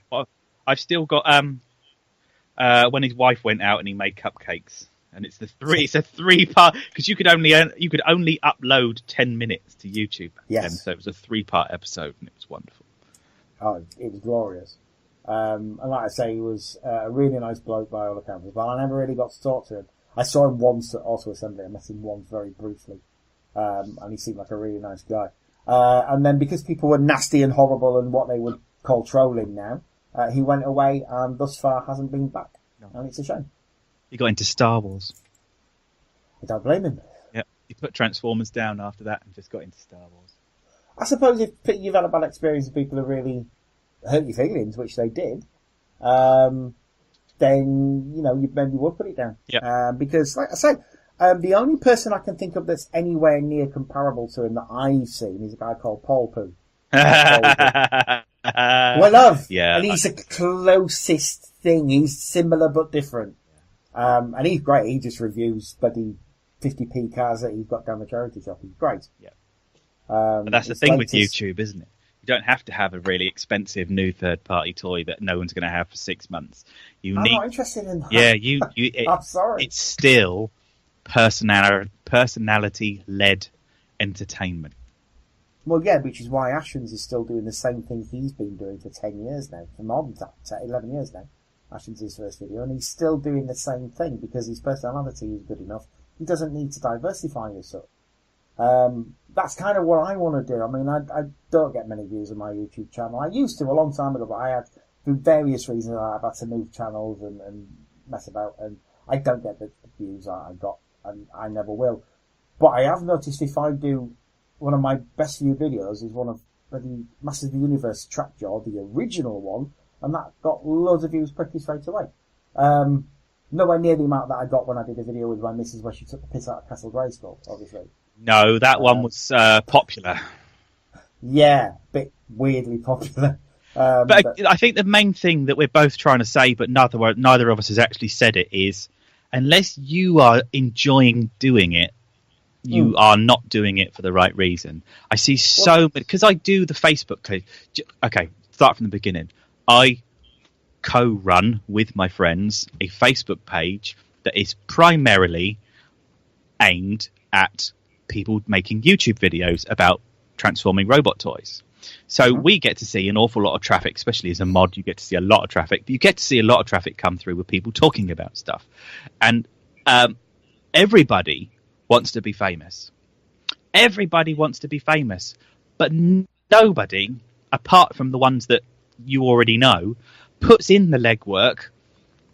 I've still got... when his wife went out and he made cupcakes, and it's a 3-part, because you could only upload 10 minutes to YouTube. Yes. And so it was a 3-part episode, and it was wonderful. Oh, it was glorious. And like I say, he was a really nice bloke by all accounts. But I never really got to talk to him. I saw him once at Auto Assembly. I met him once very briefly. And he seemed like a really nice guy. And then because people were nasty and horrible and what they would call trolling now, he went away and thus far hasn't been back. No. And it's a shame. He got into Star Wars. I don't blame him. Yeah, he put Transformers down after that and just got into Star Wars. I suppose if you've had a bad experience and people have really hurt your feelings, which they did, then, you maybe would put it down. Yeah. Because, like I say, the only person I can think of that's anywhere near comparable to him that I've seen is a guy called Paul Poo. Who I love. Yeah. And he's the closest thing. He's similar but different. And he's great. He just reviews bloody 50p cars that he's got down the charity shop. He's great. Yeah. But that's the thing with YouTube, isn't it? You don't have to have a really expensive new third-party toy that no one's going to have for 6 months. I'm not interested in that. Yeah, I'm sorry. It's still personality-led entertainment. Well, yeah, which is why Ashens is still doing the same thing he's been doing for 10 years now, for more than that, 11 years now. Ashens' his first video, and he's still doing the same thing because his personality is good enough. He doesn't need to diversify as such. That's kind of what I want to do. I mean, I don't get many views on my YouTube channel. I used to a long time ago, but I had, through various reasons, I've had to move channels and mess about, and I don't get the views I got, and I never will. But I have noticed if I do one of my best viewed videos is one of the Masters of the Universe Track Jaw, the original one, and that got loads of views pretty straight away. Nowhere near the amount that I got when I did a video with my missus where she took the piss out of Castle Grayskull, obviously. No, that one was popular. Yeah, a bit weirdly popular. But I think the main thing that we're both trying to say, but neither of us has actually said it, is unless you are enjoying doing it, you are not doing it for the right reason. I see so many, because I do the Facebook page. Okay, start from the beginning. I co-run with my friends a Facebook page that is primarily aimed at people making YouTube videos about transforming robot toys. So we get to see an awful lot of traffic, especially as a mod. You get to see a lot of traffic. But you get to see a lot of traffic come through with people talking about stuff. And everybody wants to be famous. Everybody wants to be famous. But nobody, apart from the ones that you already know, puts in the legwork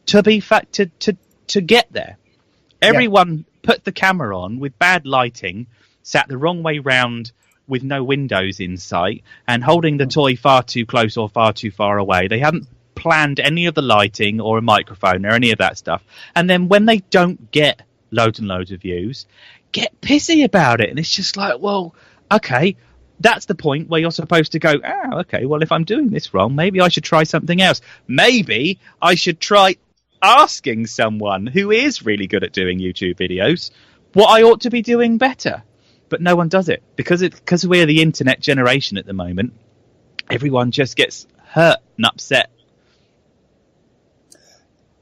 to get there. Everyone put the camera on with bad lighting, sat the wrong way round with no windows in sight, and holding the toy far too close or far too far away. They haven't planned any of the lighting or a microphone or any of that stuff. And then when they don't get loads and loads of views, get pissy about it. And it's just like, well, okay, that's the point where you're supposed to go, okay, well, if I'm doing this wrong, maybe I should try something else. Maybe I should try asking someone who is really good at doing YouTube videos what I ought to be doing better. But no one does it because we're the internet generation at the moment. Everyone just gets hurt and upset.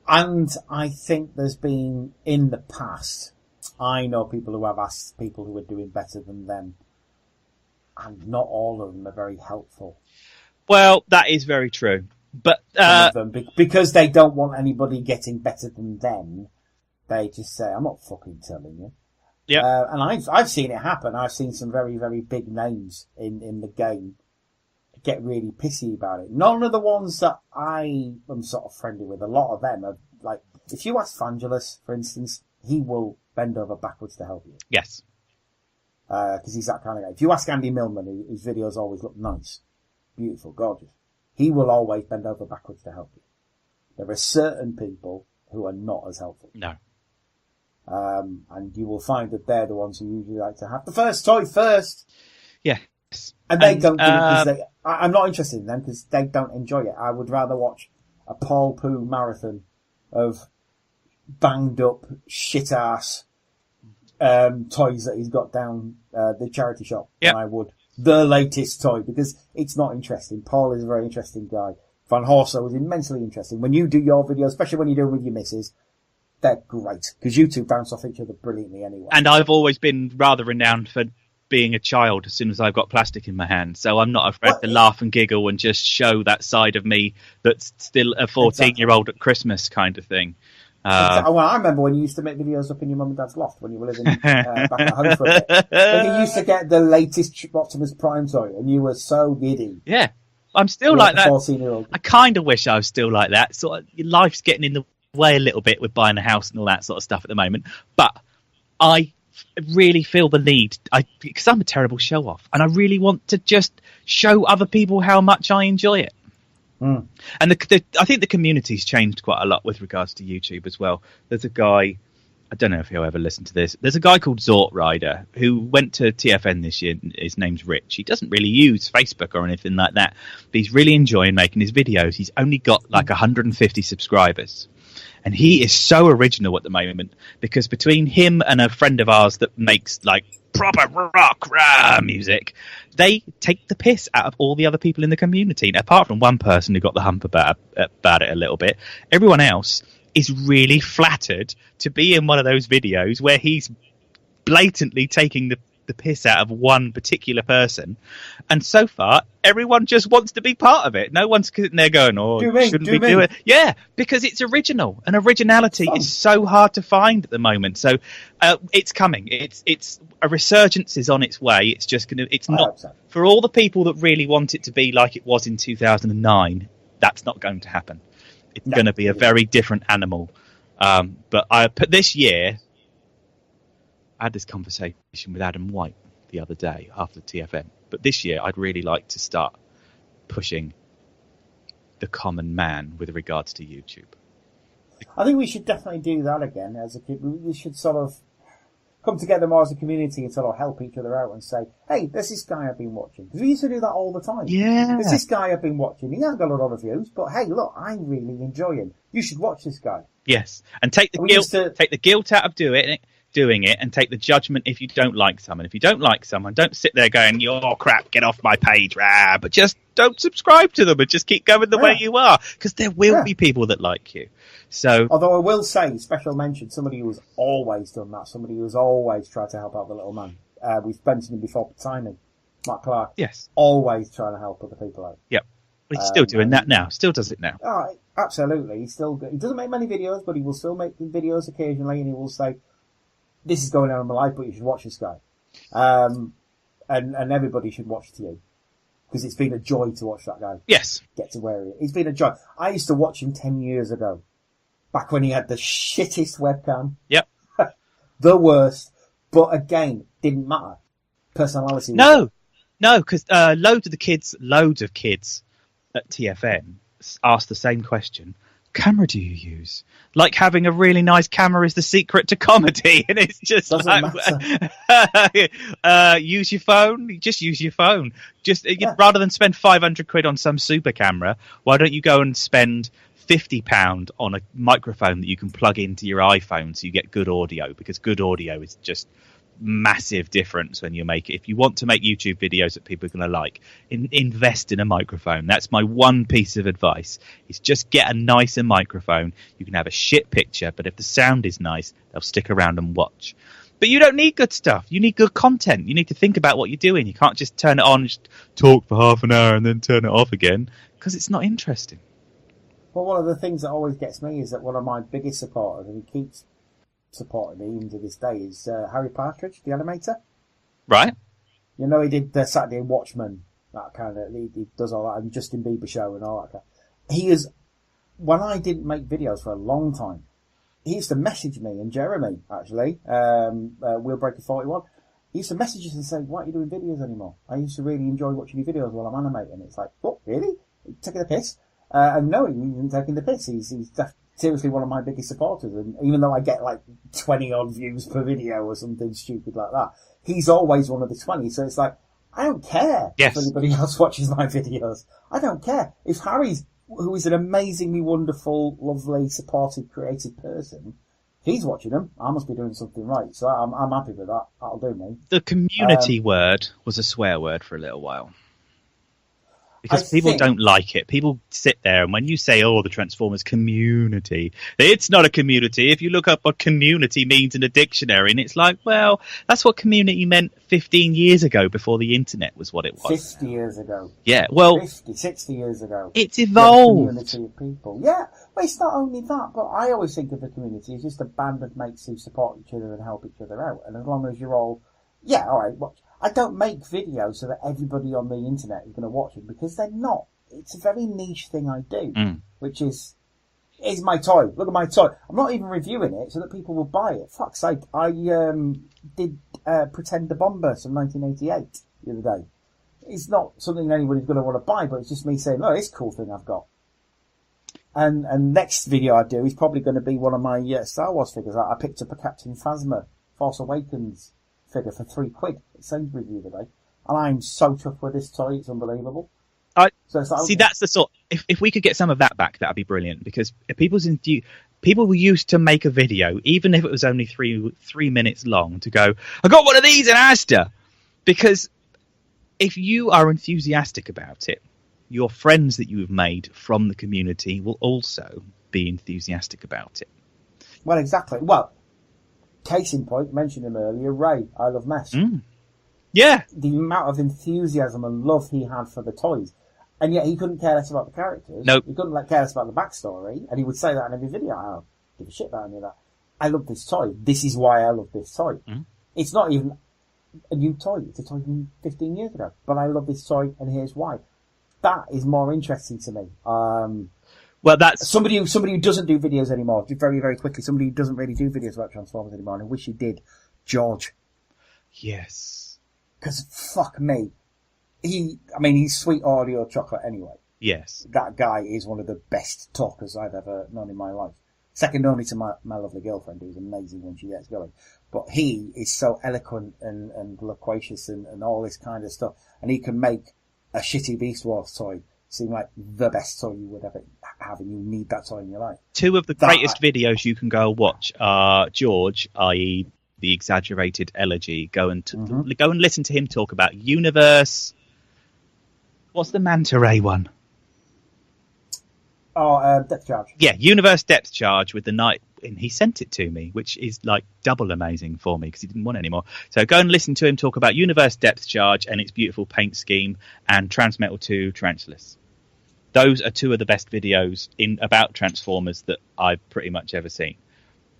And I think there's been, in the past, I know people who have asked people who are doing better than them, and not all of them are very helpful. Well, that is very true. But some of them, because they don't want anybody getting better than them, they just say, I'm not fucking telling you. Yeah. And I've seen it happen. I've seen some very, very big names in the game get really pissy about it. None of the ones that I am sort of friendly with, a lot of them are like, if you ask Vangelis, for instance, he will bend over backwards to help you. Yes. Because he's that kind of guy. If you ask Andy Millman, whose videos always look nice, beautiful, gorgeous, he will always bend over backwards to help you. There are certain people who are not as helpful. No. And you will find that they're the ones who usually like to have the first toy first. Yes. And they don't do it because I'm not interested in them because they don't enjoy it. I would rather watch a Paul Poo marathon of banged up shit ass toys that he's got down the charity shop than I would the latest toy, because it's not interesting. Paul is a very interesting guy. Van Horso is immensely interesting. When you do your videos, especially when you do them with your missus, they're great, because you two bounce off each other brilliantly anyway. And I've always been rather renowned for being a child as soon as I've got plastic in my hand, so I'm not afraid to laugh and giggle and just show that side of me that's still a 14-year-old at Christmas kind of thing. Well, I remember when you used to make videos up in your mum and dad's loft when you were living back at home for a bit. When you used to get the latest Optimus Prime toy, and you were so giddy. Yeah, I'm still like that. 14-year-old. I kind of wish I was still like that. Sort of, life's getting in the way a little bit with buying a house and all that sort of stuff at the moment. But I really feel the need, because I'm a terrible show-off, and I really want to just show other people how much I enjoy it. And I think the community's changed quite a lot with regards to YouTube as well. There's a guy, I don't know if you'll ever listen to this, there's a guy called Zort Rider who went to TFN this year. His name's Rich. He doesn't really use Facebook or anything like that, but he's really enjoying making his videos. He's only got like 150 subscribers. And he is so original at the moment, because between him and a friend of ours that makes like proper rock music, they take the piss out of all the other people in the community. And apart from one person who got the hump about it a little bit, everyone else is really flattered to be in one of those videos where he's blatantly taking the piss out of one particular person. And so far, everyone just wants to be part of it. No one's sitting there going, shouldn't we do it? Yeah, because it's original, and originality is so hard to find at the moment. So it's coming. It's a resurgence is on its way. It's just going to, it's not for all the people that really want it to be like it was in 2009. That's not going to happen. It's going to be a very different animal. But this year, I had this conversation with Adam White the other day after TFN. But this year, I'd really like to start pushing the common man with regards to YouTube. I think we should definitely do that again. We should sort of come together more as a community and sort of help each other out and say, hey, there's this guy I've been watching. Because we used to do that all the time. Yeah. There's this guy I've been watching. He hasn't got a lot of views, but hey, look, I really enjoy him. You should watch this guy. Yes. And take the guilt out of doing it, and take the judgment if you don't like someone. If you don't like someone, don't sit there going, you're crap, get off my page, but just don't subscribe to them and just keep going the way you are, because there will be people that like you. So, although I will say, special mention, somebody who's always done that, somebody who's always tried to help out the little man. We've mentioned him before, Tiny, Matt Clark. Yes. Always trying to help other people out. Yep. He's still doing that now. Still does it now. Oh, absolutely. He doesn't make many videos, but he will still make videos occasionally, and he will say, this is going on in my life, but you should watch this guy. And everybody should watch to you. Because it's been a joy to watch that guy. Yes. Get to where he is. It's been a joy. I used to watch him 10 years ago. Back when he had the shittest webcam. Yep. The worst. But again, didn't matter. Personality. No, because loads of kids at TFN asked the same question. Camera do you use? Like having a really nice camera is the secret to comedy, and it's just use your phone. Just use your phone. Rather than spend 500 quid on some super camera, why don't you go and spend £50 on a microphone that you can plug into your iPhone so you get good audio? Because good audio is just massive difference when you make it. If you want to make YouTube videos that people are going to like, invest in a microphone. That's my one piece of advice, is just get a nicer microphone. You can have a shit picture, but if the sound is nice, they'll stick around and watch. But you don't need good stuff. You need good content. You need to think about what you're doing. You can't just turn it on and just talk for half an hour and then turn it off again, because it's not interesting. Well, one of the things that always gets me is that one of my biggest supporters, and he keeps supporting me even to this day, is Harry Partridge, the animator. Right. You know, he did the Saturday Watchmen, that kind of, he does all that, and Justin Bieber show and all that kind of. He is, when I didn't make videos for a long time, he used to message me, and Jeremy, actually, Wheelbreaker 41, he used to message us and say, why aren't you doing videos anymore? I used to really enjoy watching your videos while I'm animating. It's like, what, really? Taking the piss? And no, he isn't taking the piss. He's seriously one of my biggest supporters, and even though I get like 20 odd views per video or something stupid like that, he's always one of the 20. So it's like, I don't care if anybody else watches my videos. I don't care. If Harry's, who is an amazingly wonderful, lovely, supportive, creative person, if he's watching them, I must be doing something right. So I'm happy with that. That'll do me. The community word was a swear word for a little while. Because people don't like it. People sit there, and when you say, the Transformers community, it's not a community. If you look up what community means in a dictionary, and it's like, well, that's what community meant 15 years ago before the internet was what it was. 50 years ago. Yeah, well... 50, 60 years ago. It's evolved. Community of people. Yeah, but it's not only that, but I always think of the community as just a band of mates who support each other and help each other out. And as long as you're all, watch. I don't make videos so that everybody on the internet is going to watch them, because they're not. It's a very niche thing I do, which is my toy. Look at my toy. I'm not even reviewing it so that people will buy it. Fuck's sake. I did Pretend the Bomber from 1988 the other day. It's not something anybody's going to want to buy, but it's just me saying, it's a cool thing I've got. And next video I do is probably going to be one of my Star Wars figures. I picked up a Captain Phasma Force Awakens figure for £3 at Sainsbury's the other day, and I'm so tough with this toy, it's unbelievable. That's the sort. If we could get some of that back, that'd be brilliant, because people used to make a video, even if it was only three minutes long, to go, I got one of these in Asda, because if you are enthusiastic about it, your friends that you have made from the community will also be enthusiastic about it. Well, exactly. Well, case in point, mentioned him earlier, Ray, I Love Mess. Yeah. The amount of enthusiasm and love he had for the toys. And yet he couldn't care less about the characters. Nope. He couldn't care less about the backstory. And he would say that in every video. I don't give a shit about any of that. I love this toy. This is why I love this toy. It's not even a new toy. It's a toy from 15 years ago. But I love this toy, and here's why. That is more interesting to me. Well, that's somebody who doesn't do videos anymore. Very, very quickly. Somebody who doesn't really do videos about Transformers anymore, and I wish he did. George. Yes. Because fuck me. He's sweet audio chocolate anyway. Yes. That guy is one of the best talkers I've ever known in my life. Second only to my lovely girlfriend, who's amazing when she gets going. But he is so eloquent and loquacious and all this kind of stuff. And he can make a shitty Beast Wars toy seem like the best toy you would ever have, and you need that toy in your life. Two of the greatest videos you can go watch are George, i.e. the exaggerated elegy. Go and listen to him talk about Universe. What's the Manta Ray one? Depth Charge. Yeah, Universe Depth Charge with the night. And he sent it to me, which is like double amazing for me because he didn't want it anymore. So go and listen to him talk about Universe Depth Charge and its beautiful paint scheme, and Transmetal 2 Tarantulas. Those are two of the best videos about Transformers that I've pretty much ever seen.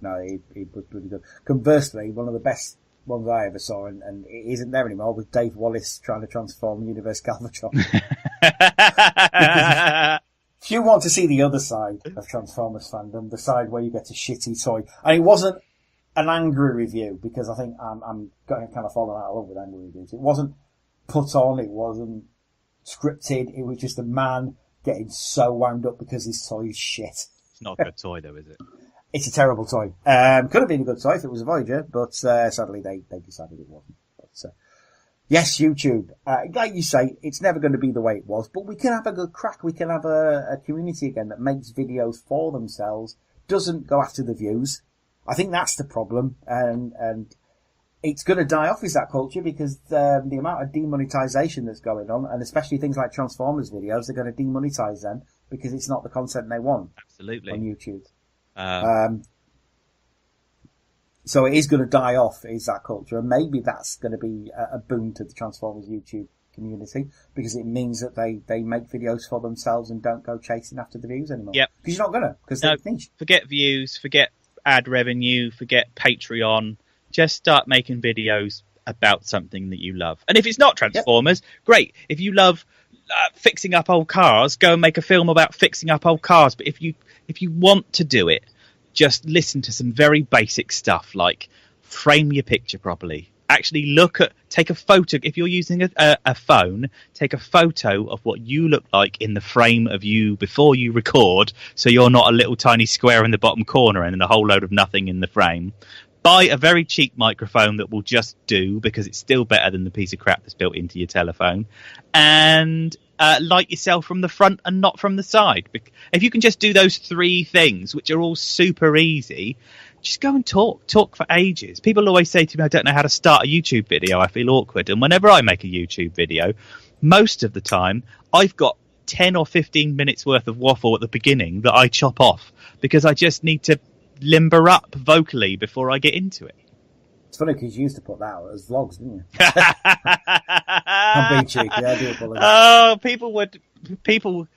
No, he was pretty good. Conversely, one of the best ones I ever saw, and it isn't there anymore, was Dave Wallace trying to transform Universe Galvatron. If you want to see the other side of Transformers fandom, the side where you get a shitty toy, and it wasn't an angry review, because I think I'm kind of falling out of love with angry reviews. It wasn't put on, it wasn't scripted, it was just a man getting so wound up because his toy is shit. It's not a good toy though, is it? It's a terrible toy. Could have been a good toy if it was a Voyager, but sadly they decided it wasn't. But, yes, YouTube. Like you say, it's never going to be the way it was, but we can have a good crack. We can have a community again that makes videos for themselves, doesn't go after the views. I think that's the problem, and it's going to die off, is that culture, because the amount of demonetization that's going on, and especially things like Transformers videos, they're going to demonetize them because it's not the content they want. Absolutely. On YouTube. So it is going to die off, is that culture, and maybe that's going to be a boon to the Transformers YouTube community, because it means that they make videos for themselves and don't go chasing after the views anymore. Yep. Because you're not going to, because they're niche. Forget views, forget ad revenue, forget Patreon. Just start making videos about something that you love. And if it's not Transformers, great. If you love fixing up old cars, go and make a film about fixing up old cars. But if you want to do it, just listen to some very basic stuff like frame your picture properly. Actually take a photo. If you're using a phone, take a photo of what you look like in the frame of you before you record, so you're not a little tiny square in the bottom corner and then a whole load of nothing in the frame. Buy a very cheap microphone that will just do, because it's still better than the piece of crap that's built into your telephone. And light yourself from the front and not from the side. If you can just do those three things, which are all super easy, just go and talk for ages. People always say to me, I don't know how to start a YouTube video, I feel awkward. And whenever I make a YouTube video, most of the time I've got 10 or 15 minutes worth of waffle at the beginning that I chop off, because I just need to limber up vocally before I get into it. It's funny because you used to put that out as vlogs, didn't you? I'm being cheeky, I do apologize. Oh, people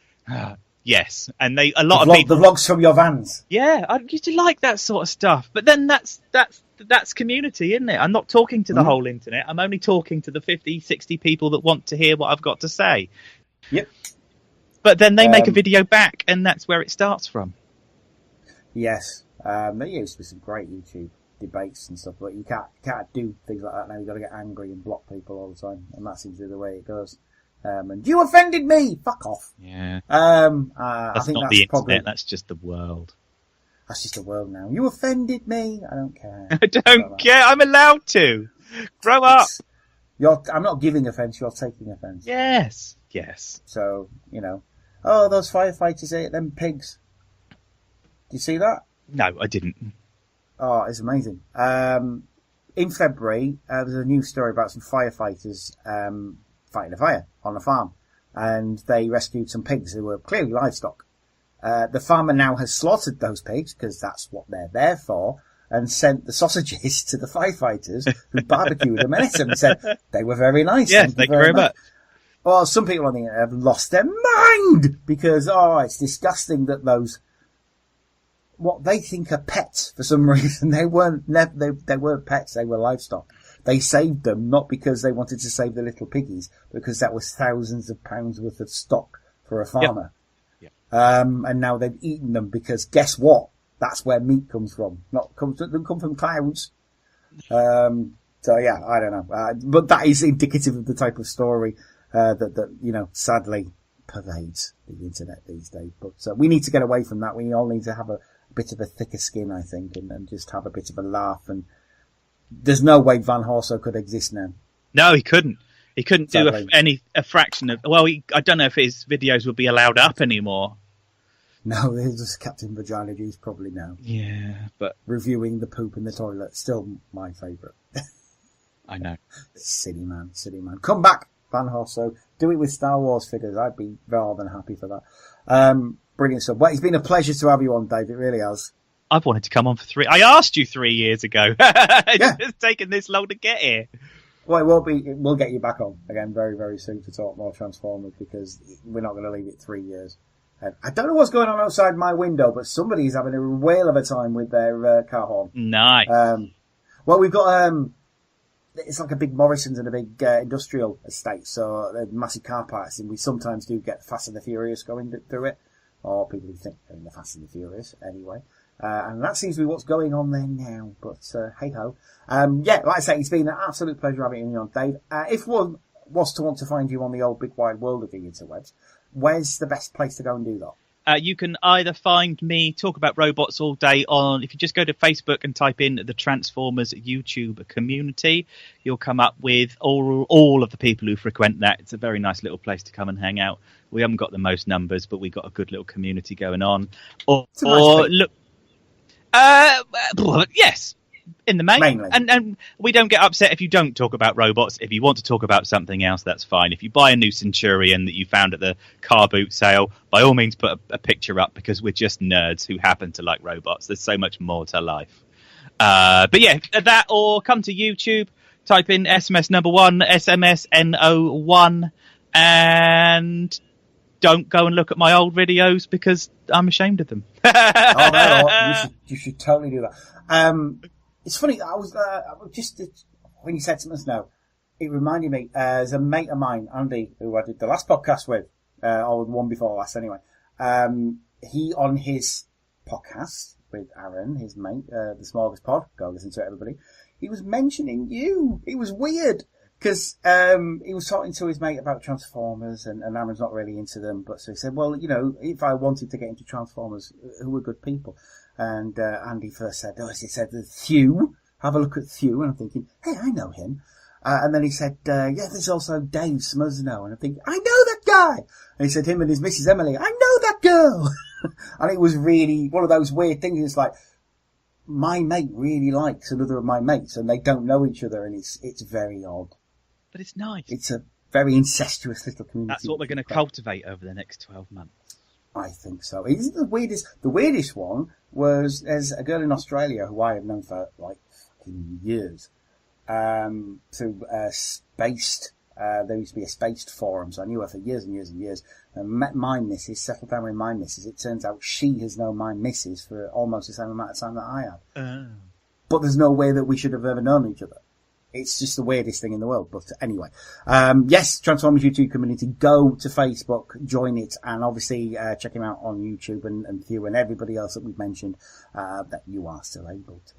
yes, and the vlogs from your vans. Yeah, I used to like that sort of stuff, but then that's community, isn't it? I'm not talking to the whole internet. I'm only talking to the 50, 60 people that want to hear what I've got to say. Yep. But then they make a video back, and that's where it starts from. Yes. There used to be some great YouTube debates and stuff, but you can't do things like that now. You've got to get angry and block people all the time, and that seems to be the way it goes. And you offended me! Fuck off! Yeah. I think not that's the probably... internet, that's just the world. That's just the world now. You offended me! I don't care. I don't care, I'm allowed to! Grow up! I'm not giving offence, you're taking offence. Yes. So, those firefighters ate them pigs. Do you see that? No, I didn't. Oh, it's amazing. In February, there was a news story about some firefighters fighting a fire on a farm, and they rescued some pigs who were clearly livestock. The farmer now has slaughtered those pigs, because that's what they're there for, and sent the sausages to the firefighters, who barbecued them and ate them and said they were very nice. Yes, thank you very much. Well, some people on the internet have lost their mind, because, it's disgusting that those... what they think are pets, for some reason. They weren't pets, they were livestock. They saved them not because they wanted to save the little piggies, because that was thousands of pounds worth of stock for a farmer. Yep. And now they've eaten them, because guess what? That's where meat comes from. Doesn't come from clouds. So So yeah, I don't know. But that is indicative of the type of story that sadly pervades the internet these days. But we need to get away from that. We all need to have a bit of a thicker skin, I think, and just have a bit of a laugh. And there's no way Van Horso could exist now. No, he couldn't. He couldn't do a fraction of... Well, I don't know if his videos would be allowed up anymore. No, there's just Captain Vagina Juice probably now. Yeah, but... Reviewing the poop in the toilet, still my favourite. I know. Silly man. Come back, Van Horso. Do it with Star Wars figures. I'd be more than happy for that. Brilliant stuff. Well, it's been a pleasure to have you on, Dave. It really has. I've wanted to come on for 3... I asked you 3 years ago. It's taken this long to get here. Well, we'll get you back on again very, very soon to talk more Transformers, because we're not going to leave it 3 years. I don't know what's going on outside my window, but somebody's having a whale of a time with their car horn. Nice. Well, we've got... it's like a big Morrison's and a big industrial estate, so massive car parks, and we sometimes do get Fast and the Furious going through it, or people who think they're in the Fast and the Furious anyway. And that seems to be what's going on there now, but hey-ho. Like I say, it's been an absolute pleasure having you on, Dave. If one was to want to find you on the old big wide world of the interwebs, where's the best place to go and do that? You can either find me talk about robots all day on, if you just go to Facebook and type in the Transformers YouTube Community, you'll come up with all of the people who frequent that. It's a very nice little place to come and hang out. We haven't got the most numbers, but we've got a good little community going on. Yes, in the main. Mainly. And we don't get upset if you don't talk about robots. If you want to talk about something else, that's fine. If you buy a new Centurion that you found at the car boot sale, by all means put a picture up, because we're just nerds who happen to like robots. There's so much more to life. But yeah, that, or come to YouTube, type in SMSNO1, SMSNO1, and don't go and look at my old videos because I'm ashamed of them. You should totally do that. It's funny, I was just when you said something now, it reminded me. There's a mate of mine, Andy, who I did the last podcast with, or the one before last, anyway. He on his podcast with Aaron, his mate, the Smallest Pod. Go listen to it, everybody. He was mentioning you. It was weird. Because he was talking to his mate about Transformers, and Aaron's not really into them. But so he said, well, if I wanted to get into Transformers, who were good people? And Andy first said, there's Thew. Have a look at Thew. And I'm thinking, hey, I know him. And then he said, there's also Dave SMSNO. And I'm thinking, I know that guy. And he said, him and his Mrs. Emily, I know that girl. And it was really one of those weird things. It's like, my mate really likes another of my mates, and they don't know each other, and it's very odd. But it's nice. It's a very incestuous little community. That's what we're going to cultivate over the next 12 months. I think so. It isn't the weirdest. The weirdest one was, there's a girl in Australia who I have known for like fucking years. Spaced. There used to be a Spaced forum, so I knew her for years and years and years. And met my missus, settled down with my missus. It turns out she has known my missus for almost the same amount of time that I have. But there's no way that we should have ever known each other. It's just the weirdest thing in the world. But anyway, yes, Transformers YouTube Community. Go to Facebook, join it, and obviously check him out on YouTube and Thew and everybody else that we've mentioned that you are still able to.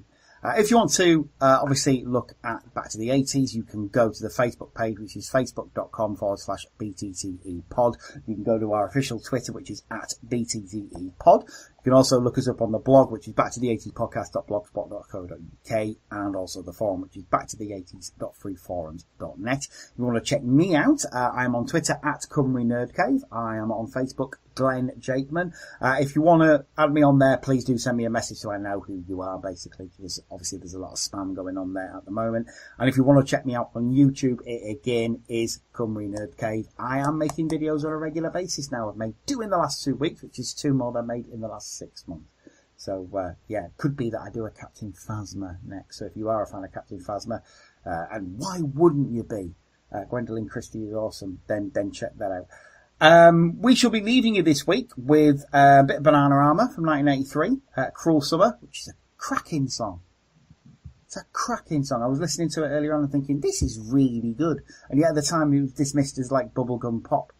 If you want to, obviously, look at Back to the 80s, you can go to the Facebook page, which is facebook.com/BTTEpod. You can go to our official Twitter, which is @BTTEpod. You can also look us up on the blog, which is backtotheeighties.blogspot.co.uk, and also the forum, which is backtotheeighties.freeforums.net. If you want to check me out, I am on Twitter @CumryNerdCave. I am on Facebook, Glenn Jakeman. If you want to add me on there, please do send me a message so I know who you are, basically, because obviously there's a lot of spam going on there at the moment. And if you want to check me out on YouTube, it again is Cymru Nerd Cave. I am making videos on a regular basis now. I've made 2 in the last 2 weeks, which is 2 more than I made in the last 6 months. So, yeah, it could be that I do a Captain Phasma next. So if you are a fan of Captain Phasma, and why wouldn't you be? Gwendolyn Christie is awesome. Then check that out. We shall be leaving you this week with a bit of Banana Armour from 1983, Cruel Summer, which is a cracking song. It's a cracking song. I was listening to it earlier on and thinking, this is really good. And yet at the time it was dismissed as like bubblegum pop.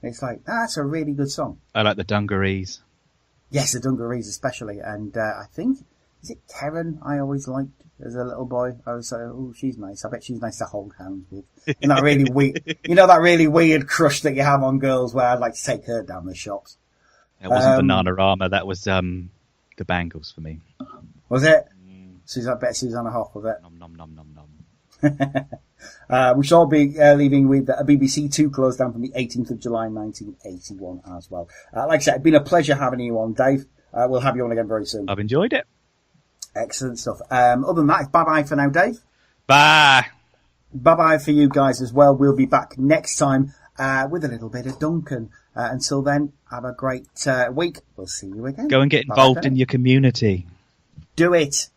It's like, that's a really good song. I like the Dungarees. Yes, the Dungarees especially. And I think is it Karen I always liked as a little boy? I was like, oh, she's nice. I bet she's nice to hold hands with. And that really weird, that really weird crush that you have on girls where I'd like to take her down the shops. It wasn't Bananarama, that was the Bangles for me. Was it? I bet Susanna Hoff, was it? Nom, nom, nom, nom, nom. We shall be leaving with a BBC Two closed down from the 18th of July 1981 as well. Like I said, it's been a pleasure having you on, Dave. We'll have you on again very soon. I've enjoyed it. Excellent stuff. Other than that, bye-bye for now, Dave. Bye. Bye-bye for you guys as well. We'll be back next time with a little bit of Duncan. Until then, have a great week. We'll see you again. Go and get involved in your community. Do it.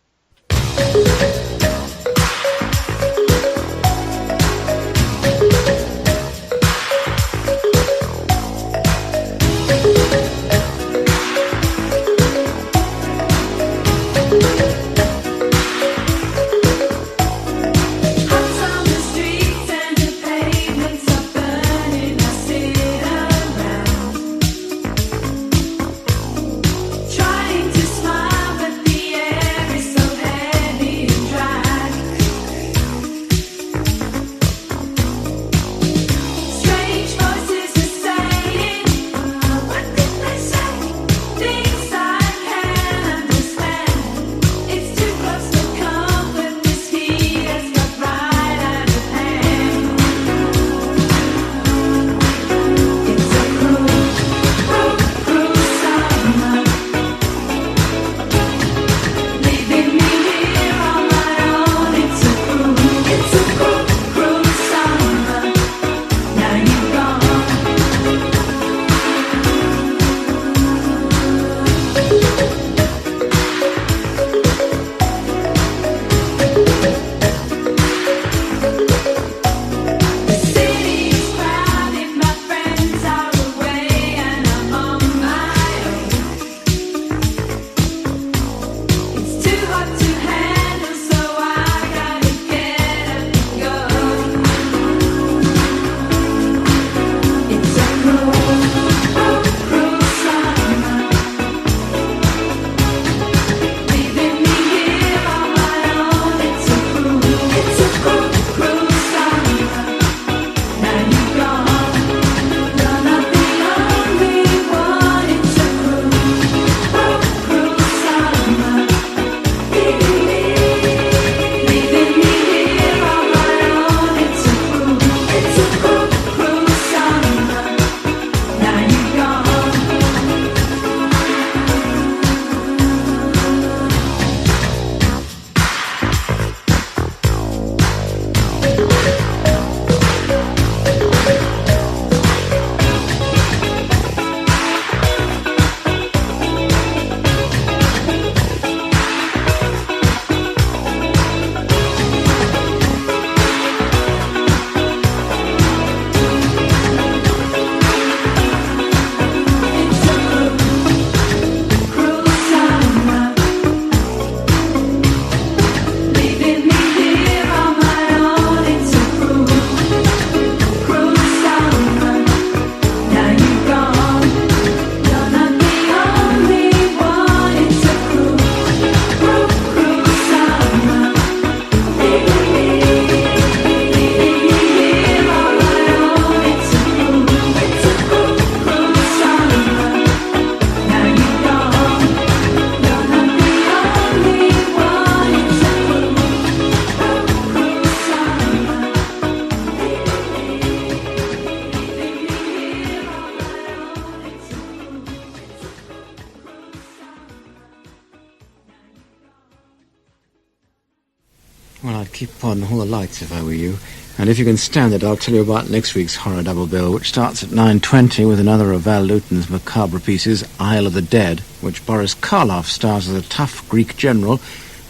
Well, I'd keep on all the lights if I were you. And if you can stand it, I'll tell you about next week's horror double bill, which starts at 9:20 with another of Val Lewton's macabre pieces, Isle of the Dead, which Boris Karloff stars as a tough Greek general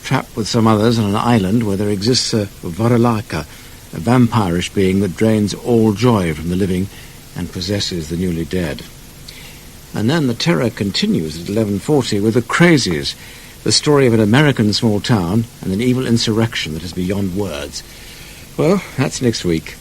trapped with some others on an island where there exists a Varilaka, a vampirish being that drains all joy from the living and possesses the newly dead. And then the terror continues at 11:40 with The Crazies, the story of an American small town and an evil insurrection that is beyond words. Well, that's next week.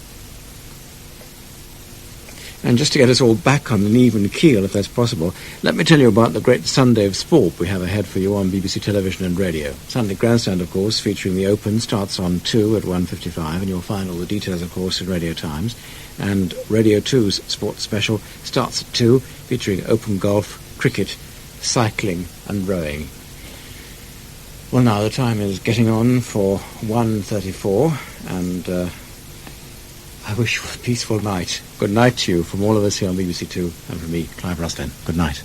And just to get us all back on an even keel, if that's possible, let me tell you about the great Sunday of sport we have ahead for you on BBC Television and Radio. Sunday Grandstand, of course, featuring the Open, starts on 2 at 1:55, and you'll find all the details, of course, in Radio Times. And Radio 2's sports special starts at 2, featuring Open golf, cricket, cycling and rowing. Well, now the time is getting on for 1:34, and I wish you a peaceful night. Good night to you from all of us here on BBC Two, and from me, Clive Rustin. Good night.